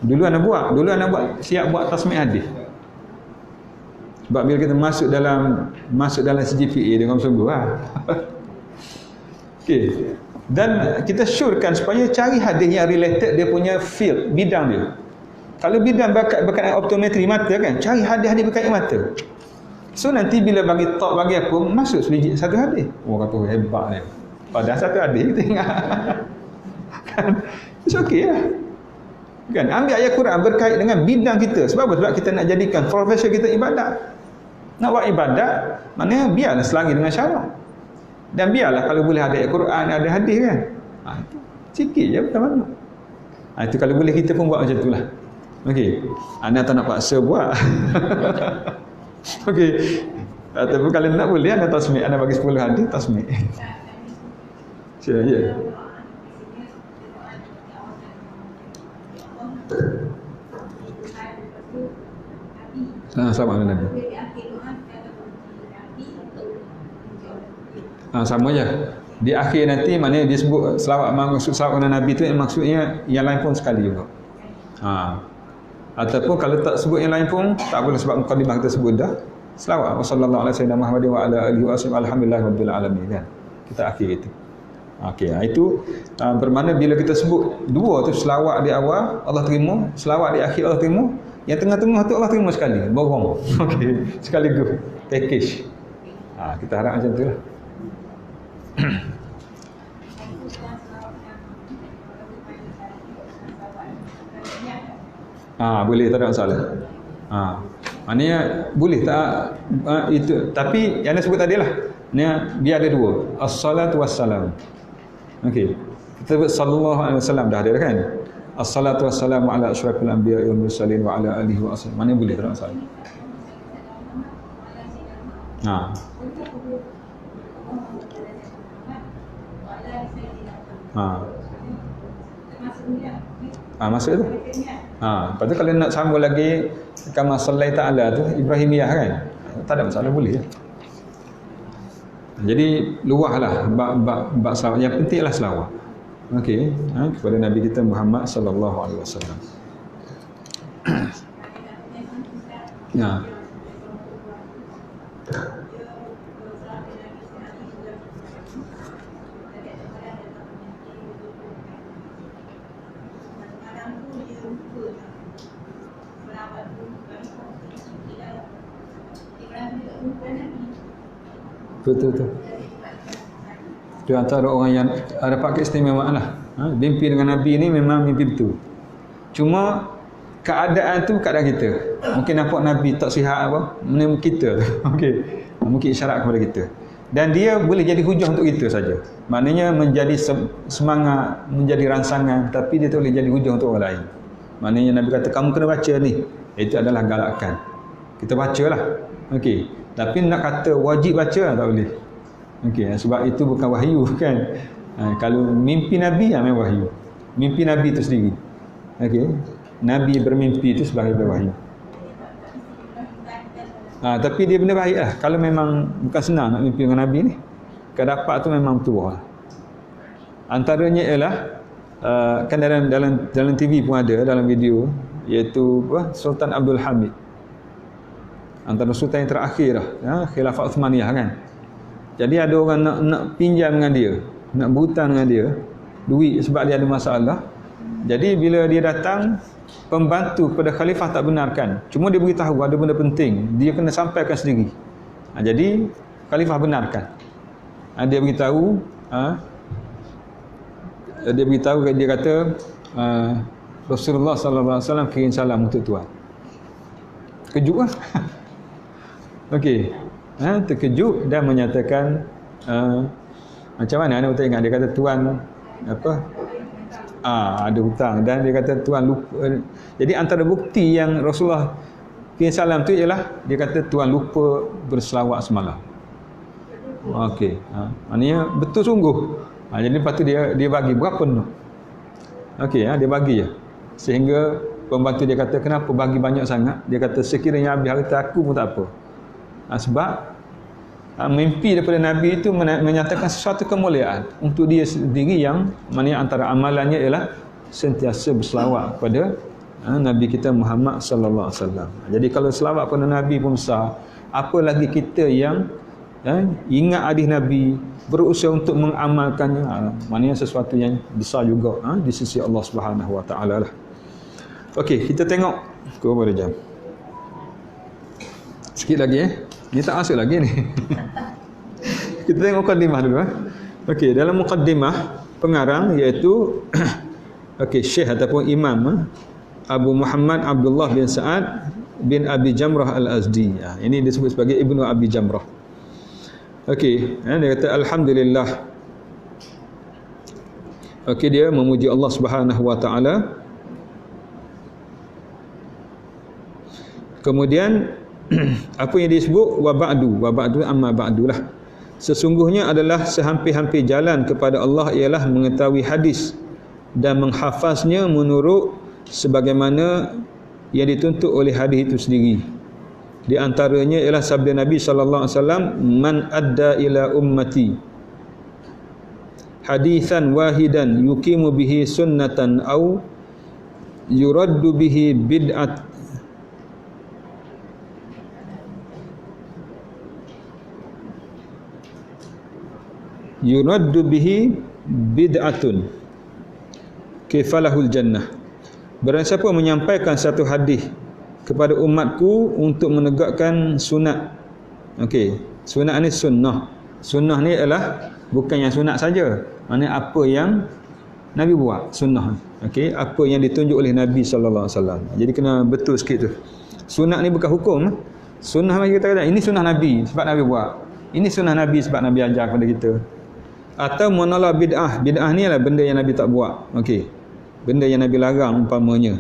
Dulu anda buat siap buat tasmih hadis. Sebab bila kita masuk dalam CGPA dengan sungguh Okey. Dan kita syorkan supaya cari hadis yang related dia punya field, bidang dia. Kalau bidang berkaitan optometri mata kan, cari hadis-hadis berkaitan mata. So nanti bila bagi top bagi aku, masuk sebiji satu hadis. Orang kata hebat ni. Padahal satu hadis kita ingat. Kan? It's okay lah. Kan? Ambil ayat Quran berkait dengan bidang kita. Sebab apa? Sebab kita nak jadikan profession kita ibadat. Nak buat ibadat, maknanya biarlah selari dengan syarak. Dan biarlah kalau boleh ada ayat Quran, ada hadis kan. Itu sikit je bukan banyak. Itu kalau boleh kita pun buat macam itulah. Okey. Anda tak nak paksa buat. Okey. Tapi kalau nak boleh anda tasmik, anda bagi 10 hadis tasmik. Ya. Sama dengan Nabi. Sama je. Di akhir nanti maknanya disebut selawat, maksud selawat kepada Nabi tu maksudnya yang lain pun sekali juga. Ataupun kalau tak sebut yang lain pun tak boleh sebab mukadimah kita sebut dah. Selawat sallallahu alaihi wasallam Muhammadin wa ala alihi wasallam alhamdulillahirabbil alamin kan. Kita akhir itu. Okey, itu bermakna bila kita sebut dua tu selawat di awal Allah terima, selawat di akhir Allah terima, yang tengah-tengah tu Allah terima sekali. Borong. Okey, sekaligus package. Kita harap macam itulah. Boleh, tak ada masalah. Maknanya boleh tak itu, tapi yang anda sebut tadi lah. Dia ada dua, as-salatu was-salam. Okey. Kita sebut sallallahu alaihi wasallam dah ada kan? As-salatu was-salamu ala asyrafil anbiya'i wal mursalin wa ala alihi wa sallam. Mana boleh, tak ada masalah. Masuk tu. Lepas tu kalau nak sambung lagi kama sallai ta'ala tu Ibrahimiyah kan, tak ada masalah, boleh ya. Jadi luahlah bab selawat, yang penting lah selawat. Okey, kepada Nabi kita Muhammad sallallahu alaihi wasallam. Betul. Itu antara orang yang ada pakai keistimewaan lah. Mimpi dengan Nabi ni memang mimpi betul. Cuma keadaan tu keadaan kita. Mungkin nampak Nabi tak sihat apa, mungkin kita tu. Okey. Mungkin isyarat kepada kita. Dan dia boleh jadi hujah untuk kita saja. Maknanya menjadi semangat, menjadi rangsangan, tapi dia tak boleh jadi hujah untuk orang lain. Maknanya Nabi kata kamu kena baca ni. Itu adalah galakan. Kita bacalah. Okey. Tapi nak kata wajib baca tak boleh. Okey, sebab itu bukan wahyu kan. Kalau mimpi Nabi memang wahyu. Mimpi Nabi itu sendiri. Okey. Nabi bermimpi itu sebagai wahyu. Tapi dia benda baik lah. Kalau memang bukan senang nak mimpi dengan Nabi ni, kedapat tu memang betul lah. Antaranya ialah kan dalam TV pun ada, dalam video, iaitu Sultan Abdul Hamid. Antara sultan yang terakhir lah, Khilafah Uthmaniyah kan. Jadi ada orang nak pinjam dengan dia, nak berhutang dengan dia duit sebab dia ada masalah. Jadi bila dia datang, pembantu kepada khalifah tak benarkan. Cuma dia beritahu ada benda penting, dia kena sampaikan sendiri. Jadi khalifah benarkan. Dia beritahu, dia kata Rasulullah sallallahu alaihi wasallam kirim salam untuk tuan. Terkejut lah. Okey. Terkejut dan menyatakan macam mana anda betul ingat dia kata tuan apa? Ada hutang dan dia kata tuan lupa. Jadi antara bukti yang Rasulullah kirim salam tu ialah dia kata tuan lupa berselawat semalam. Okey. Maknanya betul sungguh. Jadi lepas tu dia bagi berapa noh? Okey, dia bagi je. Sehingga pembantu dia kata kenapa bagi banyak sangat? Dia kata sekiranya habis harta aku pun tak apa. Sebab mimpi daripada Nabi itu menyatakan sesuatu kemuliaan untuk dia sendiri yang mana antara amalannya ialah sentiasa berselawat kepada Nabi kita Muhammad sallallahu alaihi wasallam. Jadi kalau selawat kepada Nabi pun besar, apa lagi kita yang ingat hadis Nabi, berusaha untuk mengamalkannya, maknanya sesuatu yang besar juga di sisi Allah Subhanahu wa taala lah. Okey, kita tengok berapa jam. Sikit lagi Dia tak masuk lagi ni. Kita tengok mukaddimah dulu Okey, dalam mukaddimah pengarang iaitu okey, Syekh ataupun Imam Abu Muhammad Abdullah bin Sa'ad bin Abi Jamrah Al-Azdi. Ini disebut sebagai Ibnu Abi Jamrah. Okey, dia kata alhamdulillah. Okey, dia memuji Allah Subhanahu wa taala. Kemudian apa yang disebut wa ba'du amma ba'du lah. Sesungguhnya adalah sehampir-hampir jalan kepada Allah ialah mengetahui hadis dan menghafaznya menurut sebagaimana yang dituntut oleh hadis itu sendiri. Di antaranya ialah sabda Nabi sallallahu alaihi wasallam, man adda ila ummati hadithan wahidan yuqimu bihi sunnatan au yuraddu bihi bid'at yuraddu bihi bid'atun kifalahul jannah. Barang siapa menyampaikan satu hadis kepada umatku untuk menegakkan sunat. Okey, sunat ni sunnah. Sunnah ni adalah bukan yang sunat saja. Maknanya apa yang Nabi buat, sunnah. Okey, apa yang ditunjuk oleh Nabi sallallahu alaihi wasallam. Jadi kena betul sikit tu. Sunat ni bukan hukum. Sunnah macam kita kata, ini sunnah Nabi sebab Nabi buat. Ini sunnah Nabi sebab Nabi ajar kepada kita. Atau menolak bid'ah. Bid'ah ni adalah benda yang Nabi tak buat. Okey. Benda yang Nabi larang umpamanya.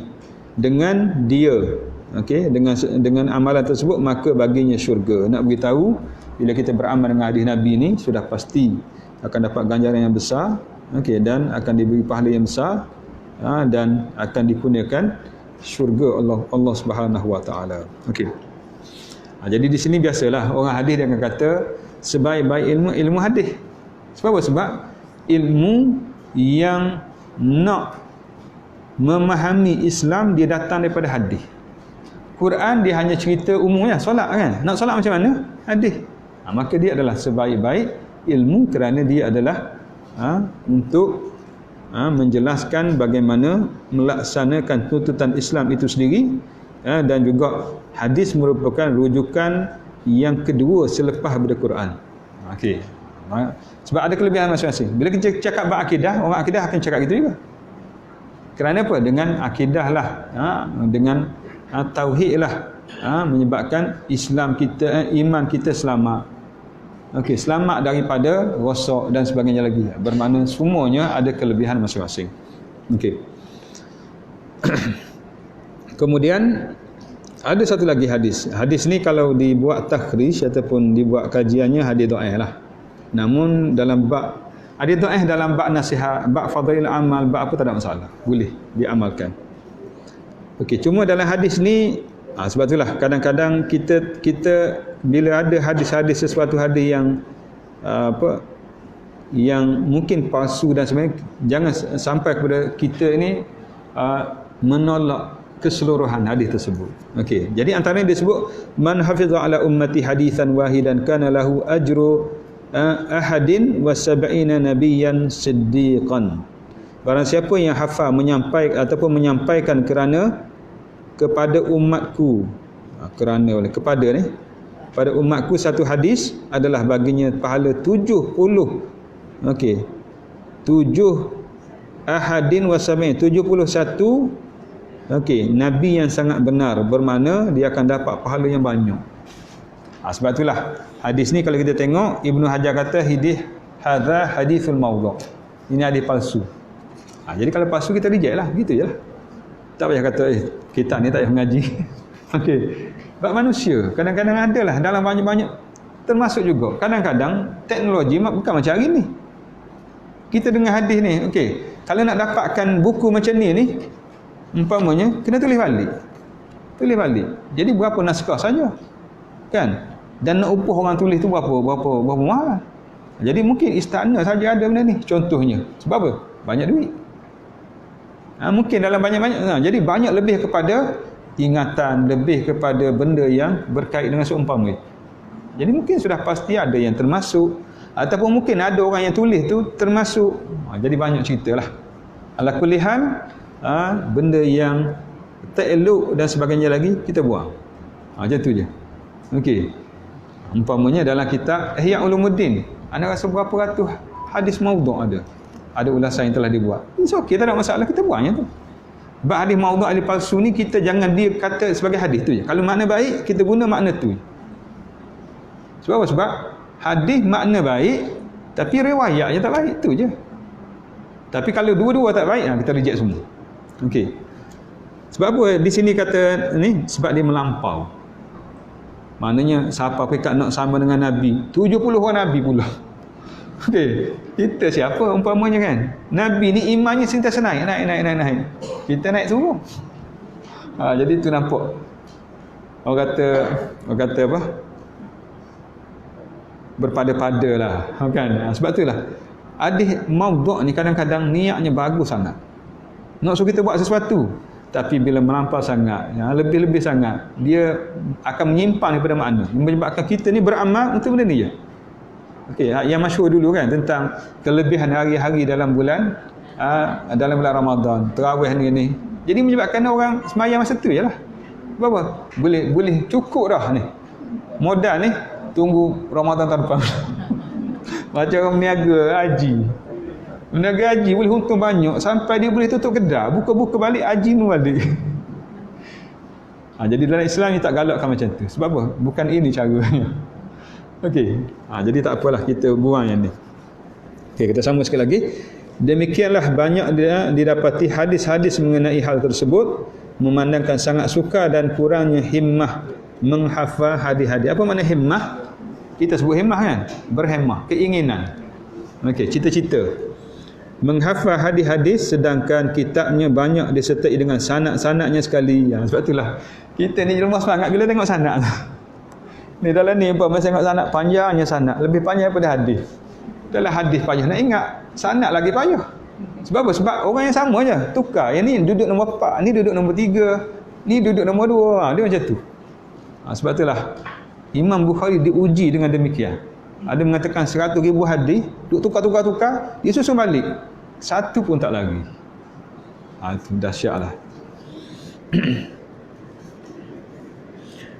Dengan dia, okey, dengan amalan tersebut maka baginya syurga. Nak beritahu bila kita beramal dengan hadis Nabi ni sudah pasti akan dapat ganjaran yang besar, okey, dan akan diberi pahala yang besar, dan akan dikurniakan syurga Allah Subhanahu wa taala. Okey. Jadi di sini biasalah orang hadis dia akan kata sebaik-baik ilmu hadis. Sebab apa? Sebab ilmu yang nak memahami Islam dia datang daripada hadis. Quran dia hanya cerita umumnya, solat kan. Nak solat macam mana? Hadis. Maka dia adalah sebaik-baik ilmu kerana dia adalah untuk menjelaskan bagaimana melaksanakan tuntutan Islam itu sendiri, dan juga hadis merupakan rujukan yang kedua selepas daripada Quran. Okey. Sebab ada kelebihan masing-masing. Bila kita cakap bab akidah, orang akidah akan cakap gitu juga. Kerana apa? Dengan akidah lah, dengan tauhid lah, menyebabkan Islam kita, iman kita selamat. Okey, selamat daripada rosak dan sebagainya lagi. Bermakna semuanya ada kelebihan masing-masing. Okey. Kemudian ada satu lagi hadis. Hadis ni kalau dibuat takhrij ataupun dibuat kajiannya hadis dhaif lah. Namun dalam bab hadis dhaif dalam bab nasihat, bab fadail amal, bab apa tak ada masalah. Boleh diamalkan. Okey, cuma dalam hadis ni sebab itulah kadang-kadang kita bila ada hadis-hadis sesuatu hadis yang yang mungkin palsu dan sebagainya, jangan sampai kepada kita ini menolak keseluruhan hadis tersebut. Okey, jadi antaranya disebut man hafiza ala ummati haditsan wahidan kana lahu ajru ahadin wa sab'ina nabiyyan siddiqan. Barang siapa yang hafal menyampaikan kerana kepada umatku, pada umatku satu hadis adalah baginya pahala 70. Okey, 7 ahadin wa sab'in, 71. Okey, nabi yang sangat benar, bermakna dia akan dapat pahala yang banyak. Sebab itulah hadis ni kalau kita tengok Ibnu Hajar kata hadza hadithul maudhu'. Ini hadis palsu. Jadi kalau palsu kita reject lah, gitu je lah. Tak payah kata kita ni tak payah mengaji. Okey. Sebab manusia kadang-kadang adalah dalam banyak-banyak, termasuk juga kadang-kadang teknologi bukan macam hari ni. Kita dengar hadis ni, okey, kalau nak dapatkan buku macam ni umpamanya kena tulis balik. Jadi berapa naskah saja, kan? Dan nak upah orang tulis tu berapa mahal. Jadi mungkin istana saja ada benda ni contohnya. Sebab apa? Banyak duit. Mungkin dalam banyak-banyak, jadi banyak lebih kepada ingatan, lebih kepada benda yang berkait dengan seumpama. Jadi mungkin sudah pasti ada yang termasuk, ataupun mungkin ada orang yang tulis tu termasuk. Jadi banyak ceritalah. Ala kulli hal, benda yang tak elok dan sebagainya lagi, kita buang. Macam tu je. Okey. Umpamanya dalam kitab Ihya Ulumuddin, anda rasa berapa ratus hadis maudhu' ada. Ada ulasan yang telah dibuat. It's okey, tak ada masalah, kita buang yang tu. Sebab hadis maudhu' ahli palsu ni, kita jangan dia kata sebagai hadis tu je. Kalau makna baik, kita guna makna tu. Sebab apa? Sebab hadis makna baik, tapi riwayat je tak baik, tu je. Tapi kalau dua-dua tak baik, kita reject semua. Okey. Sebab apa di sini kata ni? Sebab dia melampau. Maknanya siapa pekat nak sama dengan Nabi, 70 orang Nabi pula. Okey, kita siapa umpamanya kan? Nabi ni imannya sentiasa naik. Kita naik turun. Jadi tu nampak. Orang kata apa? Berpada-pada lah. Kan? Sebab itulah hadis maudhu' ni kadang-kadang niatnya bagus sangat. Nak suruh kita buat sesuatu, tapi bila melampau sangat, lebih-lebih sangat, dia akan menyimpang daripada makna, menyebabkan kita ni beramal untuk benda ni je. Okey, yang masyhur dulu kan tentang kelebihan hari-hari dalam bulan Ramadan, tarawih ni. Jadi menyebabkan orang semayang masa tu jelah. Berapa? Boleh cukup dah ni. Modal ni tunggu Ramadan tahun depan. Macam orang meniaga haji. Meniaga haji boleh untung banyak sampai dia boleh tutup kedai, buka-buka balik haji ni balik. Jadi dalam Islam ni tak galakkan macam tu. Sebab apa? Bukan ini caranya. Okey. Jadi tak apalah, kita buang yang ni. Okey, kita sambung sekali lagi. Demikianlah banyak didapati hadis-hadis mengenai hal tersebut, memandangkan sangat suka dan kurangnya himmah menghafal hadis-hadis. Apa makna himmah? Kita sebut himmah kan? Berhemah, keinginan. Okey, cita-cita. Menghafal hadis-hadis sedangkan kitabnya banyak disertai dengan sanad-sanadnya sekali. Sebab itulah kita ni lemah semangat bila tengok sanad. Ni dalam ni apa masa tengok sanad, panjangnya sanad, lebih panjang daripada hadis. Dalam hadis payah nak ingat, sanad lagi payah. Sebab apa? Sebab orang yang sama je, tukar. Yang ni duduk nombor 4, ni duduk nombor 3, ni duduk nombor 2. Dia macam tu. Sebab itulah Imam Bukhari diuji dengan demikian. Ada mengatakan 100,000 hadis, duk tukar-tukar, dia susun balik. Satu pun tak lagi. Itu dahsyatlah.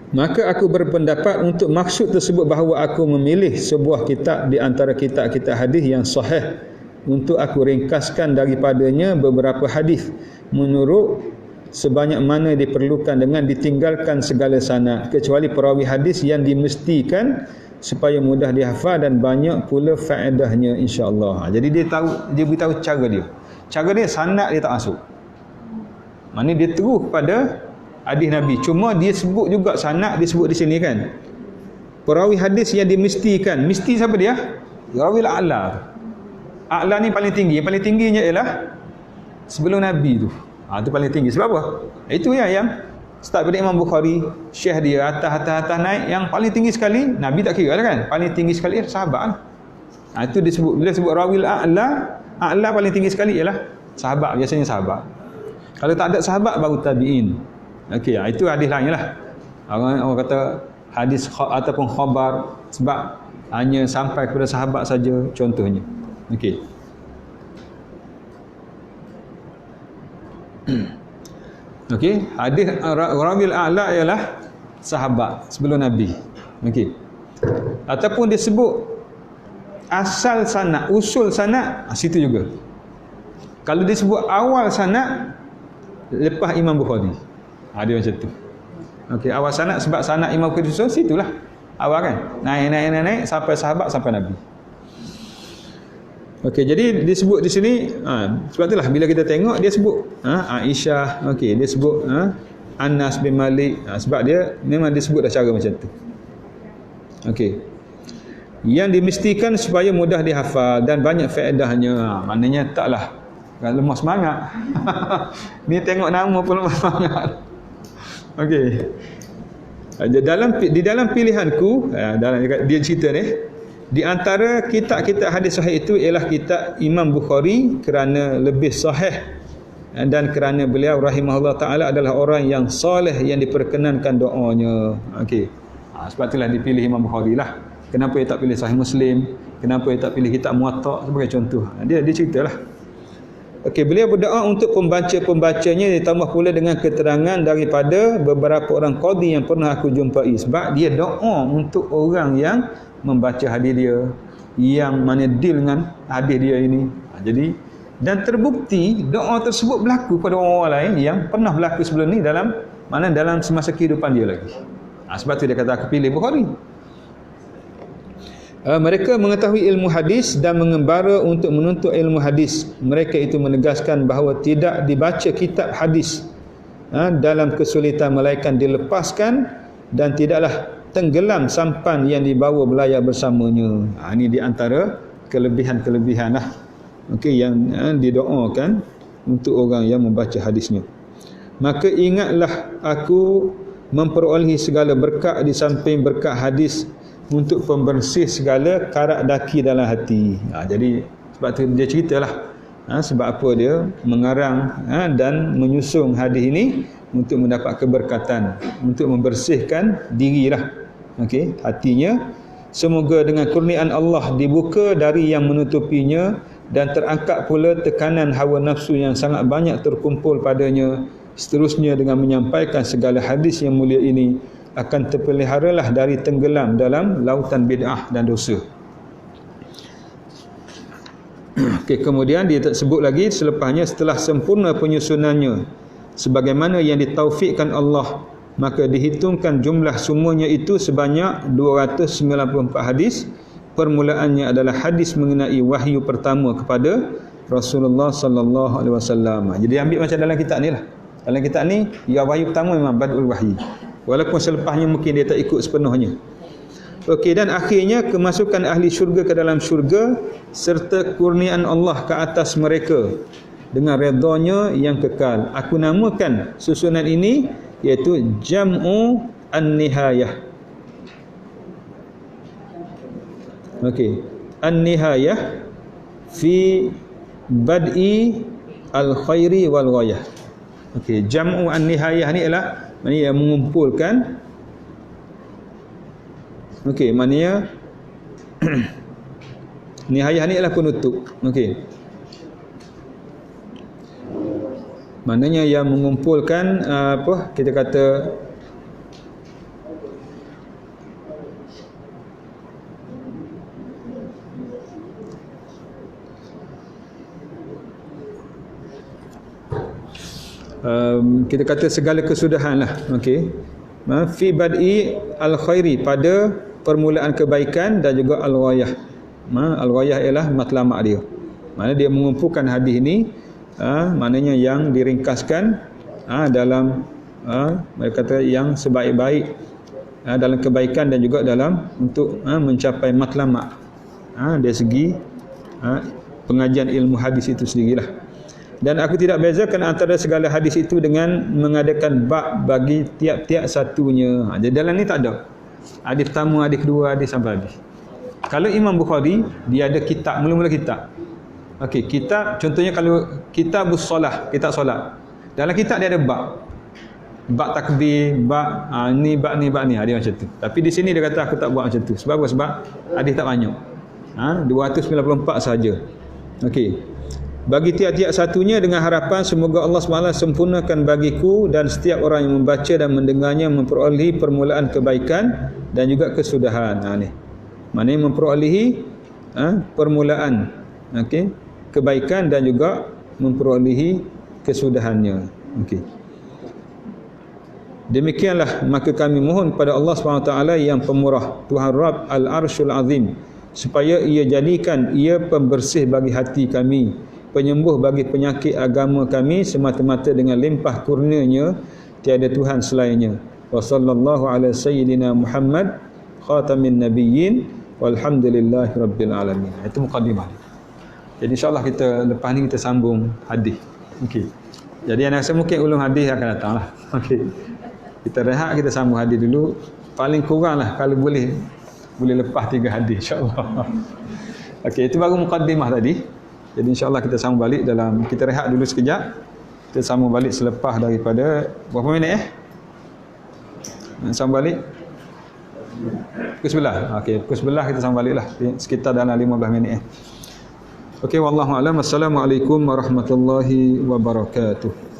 Maka aku berpendapat untuk maksud tersebut bahawa aku memilih sebuah kitab di antara kitab-kitab hadis yang sahih untuk aku ringkaskan daripadanya beberapa hadis menurut sebanyak mana diperlukan dengan ditinggalkan segala sanad kecuali perawi hadis yang dimestikan supaya mudah dihafal dan banyak pula faedahnya insya-Allah. Jadi dia beritahu cara dia. Cara dia sanad dia tak masuk. Maknanya dia terus kepada hadis Nabi. Cuma dia sebut juga sanad, dia sebut di sini kan. Perawi hadis yang dimestikan. Mesti siapa dia? Rawil a'la. A'la ni paling tinggi. Yang paling tingginya ialah sebelum Nabi tu. Itu paling tinggi. Sebab apa? Itu yang start pada Imam Bukhari, syekh dia atas naik, yang paling tinggi sekali Nabi tak kira lah kan. Paling tinggi sekali sahabat lah. Itu disebut, bila sebut rawil a'la paling tinggi sekali ialah sahabat, biasanya sahabat. Kalau tak ada sahabat baru tabi'in. Okey, itu hadis lain lah. Orang kata hadis ataupun khabar sebab hanya sampai kepada sahabat saja contohnya. Okey. Okey, hadis rawil a'la ialah sahabat sebelum Nabi. Okey. Ataupun disebut asal sanad, usul sanad, situ juga. Kalau disebut awal sanad lepas Imam Bukhari. Dia macam tu. Okey, awal sanad sebab sanad Imam Bukhari tu situlah. Awal kan. Naik sampai sahabat sampai Nabi. Okey, jadi disebut di sini sebab itulah bila kita tengok dia sebut Aisyah, okey, dia sebut Anas bin Malik, sebab dia memang disebut dah cara macam tu. Okey. Yang dimestikan supaya mudah dihafal dan banyak faedahnya. Maknanya taklah lemah semangat. Ni tengok nama pun lemah semangat. Okey. Di dalam pilihanku, dia cerita ni, di antara kitab-kitab hadis sahih itu ialah kitab Imam Bukhari kerana lebih sahih dan kerana beliau rahimahullah taala adalah orang yang soleh yang diperkenankan doanya. Okey. Sebab itulah dipilih Imam Bukhari lah. Kenapa dia tak pilih Sahih Muslim? Kenapa dia tak pilih kitab Muwatta sebagai contoh? Dia ceritalah. Okey, beliau berdoa untuk pembaca-pembacanya, ditambah pula dengan keterangan daripada beberapa orang qadi yang pernah aku jumpai. Sebab dia doa untuk orang yang membaca hadis dia, yang mana deal dengan hadis dia ini. Jadi, dan terbukti doa tersebut berlaku pada orang lain yang pernah berlaku sebelum ni dalam semasa kehidupan dia lagi. Sebab tu dia kata aku pilih Bukhari. Mereka mengetahui ilmu hadis dan mengembara untuk menuntut ilmu hadis. Mereka itu menegaskan bahawa tidak dibaca kitab hadis dalam kesulitan melainkan dilepaskan dan tidaklah tenggelam sampan yang dibawa belayar bersamanya. Ini di antara kelebihan-kelebihan lah. Okey, yang didoakan untuk orang yang membaca hadisnya. Maka ingatlah aku memperolehi segala berkat di samping berkat hadis untuk pembersih segala karat daki dalam hati. Jadi sebab tu dia ceritalah sebab apa dia mengarang dan menyusung hadis ini untuk mendapat keberkatan, untuk membersihkan dirilah, okey, hatinya. Semoga dengan kurniaan Allah dibuka dari yang menutupinya dan terangkat pula tekanan hawa nafsu yang sangat banyak terkumpul padanya. Seterusnya dengan menyampaikan segala hadis yang mulia ini akan terpeliharalah dari tenggelam dalam lautan bid'ah dan dosa. Okey, kemudian dia sebut lagi selepasnya, setelah sempurna penyusunannya sebagaimana yang ditaufikkan Allah, maka dihitungkan jumlah semuanya itu sebanyak 294 hadis. Permulaannya adalah hadis mengenai wahyu pertama kepada Rasulullah sallallahu alaihi wasallam. Jadi ambil macam dalam kitab ni lah. Dalam kitab ni, ya wahyu pertama memang badul wahyi. Walaupun selepasnya mungkin dia tak ikut sepenuhnya. Okey, dan akhirnya kemasukan ahli syurga ke dalam syurga serta kurniaan Allah ke atas mereka dengan redanya yang kekal. Aku namakan susunan ini iaitu Jam'u An-Nihayah. Okey, An-Nihayah fi bad'i al-khairi wal ghayah. Okey, Jam'u An-Nihayah ni ialah maknanya yang mengumpulkan. Okey, maknanya nihayah ni ialah penutup. Okey, maknanya yang mengumpulkan apa kita kata kita kata segala kesudahan lah. Okey, fi bad'i al-khairi, pada permulaan kebaikan, dan juga al-ghayah. Al-ghayah ialah matlamat dia. Maknanya dia mengumpulkan hadis ini, maknanya yang diringkaskan dalam mereka kata yang sebaik-baik dalam kebaikan dan juga dalam untuk mencapai matlamat dari segi pengajian ilmu hadis itu sendirilah. Dan aku tidak bezakan antara segala hadis itu dengan mengadakan bab bagi tiap-tiap satunya. Jadi dalam ni tak ada hadis pertama, hadis kedua, hadis sampai habis. Kalau Imam Bukhari, dia ada kitab, mula-mula kitab. Okey, kitab contohnya kalau kitabus solah, kitab solat. Dalam kitab dia ada bab. Bab takbir, bab ni, bab ni, bab ni, ada macam tu. Tapi di sini dia kata aku tak buat macam tu. Sebab apa? Sebab hadis tak banyak. 294 saja. Okey. Bagi tiap-tiap satunya dengan harapan semoga Allah SWT sempurnakan bagiku dan setiap orang yang membaca dan mendengarnya memperolehi permulaan kebaikan dan juga kesudahan. Ni maknanya memperolehi permulaan kebaikan dan juga memperolehi kesudahannya. Okey. Demikianlah maka kami mohon pada Allah SWT yang pemurah, Tuhan Rabb Al-Arshul Azim, supaya ia jadikan ia pembersih bagi hati kami, penyembuh bagi penyakit agama kami semata-mata dengan limpah kurnianya, tiada Tuhan selainnya. Wa sallallahu ala sayyidina Muhammad khatamin nabiyyin walhamdulillahi rabbil alamin. Itu mukadimah. Jadi insyaAllah kita lepas ni kita sambung hadis. Okey. Jadi yang rasa mungkin ulum hadis akan datanglah. Okey. Kita rehat, kita sambung hadis dulu. Paling kuranglah kalau boleh lepas 3 hadis insyaAllah. Okey, itu baru mukadimah tadi. Jadi insyaAllah kita sambung balik dalam, kita rehat dulu sekejap. Kita sambung balik selepas daripada berapa minit sambung balik? Pukul 11. Okey, pukul 11 kita sambung balik lah. Sekitar dalam 15 minit Okey, wallahu alam. Assalamualaikum warahmatullahi wabarakatuh.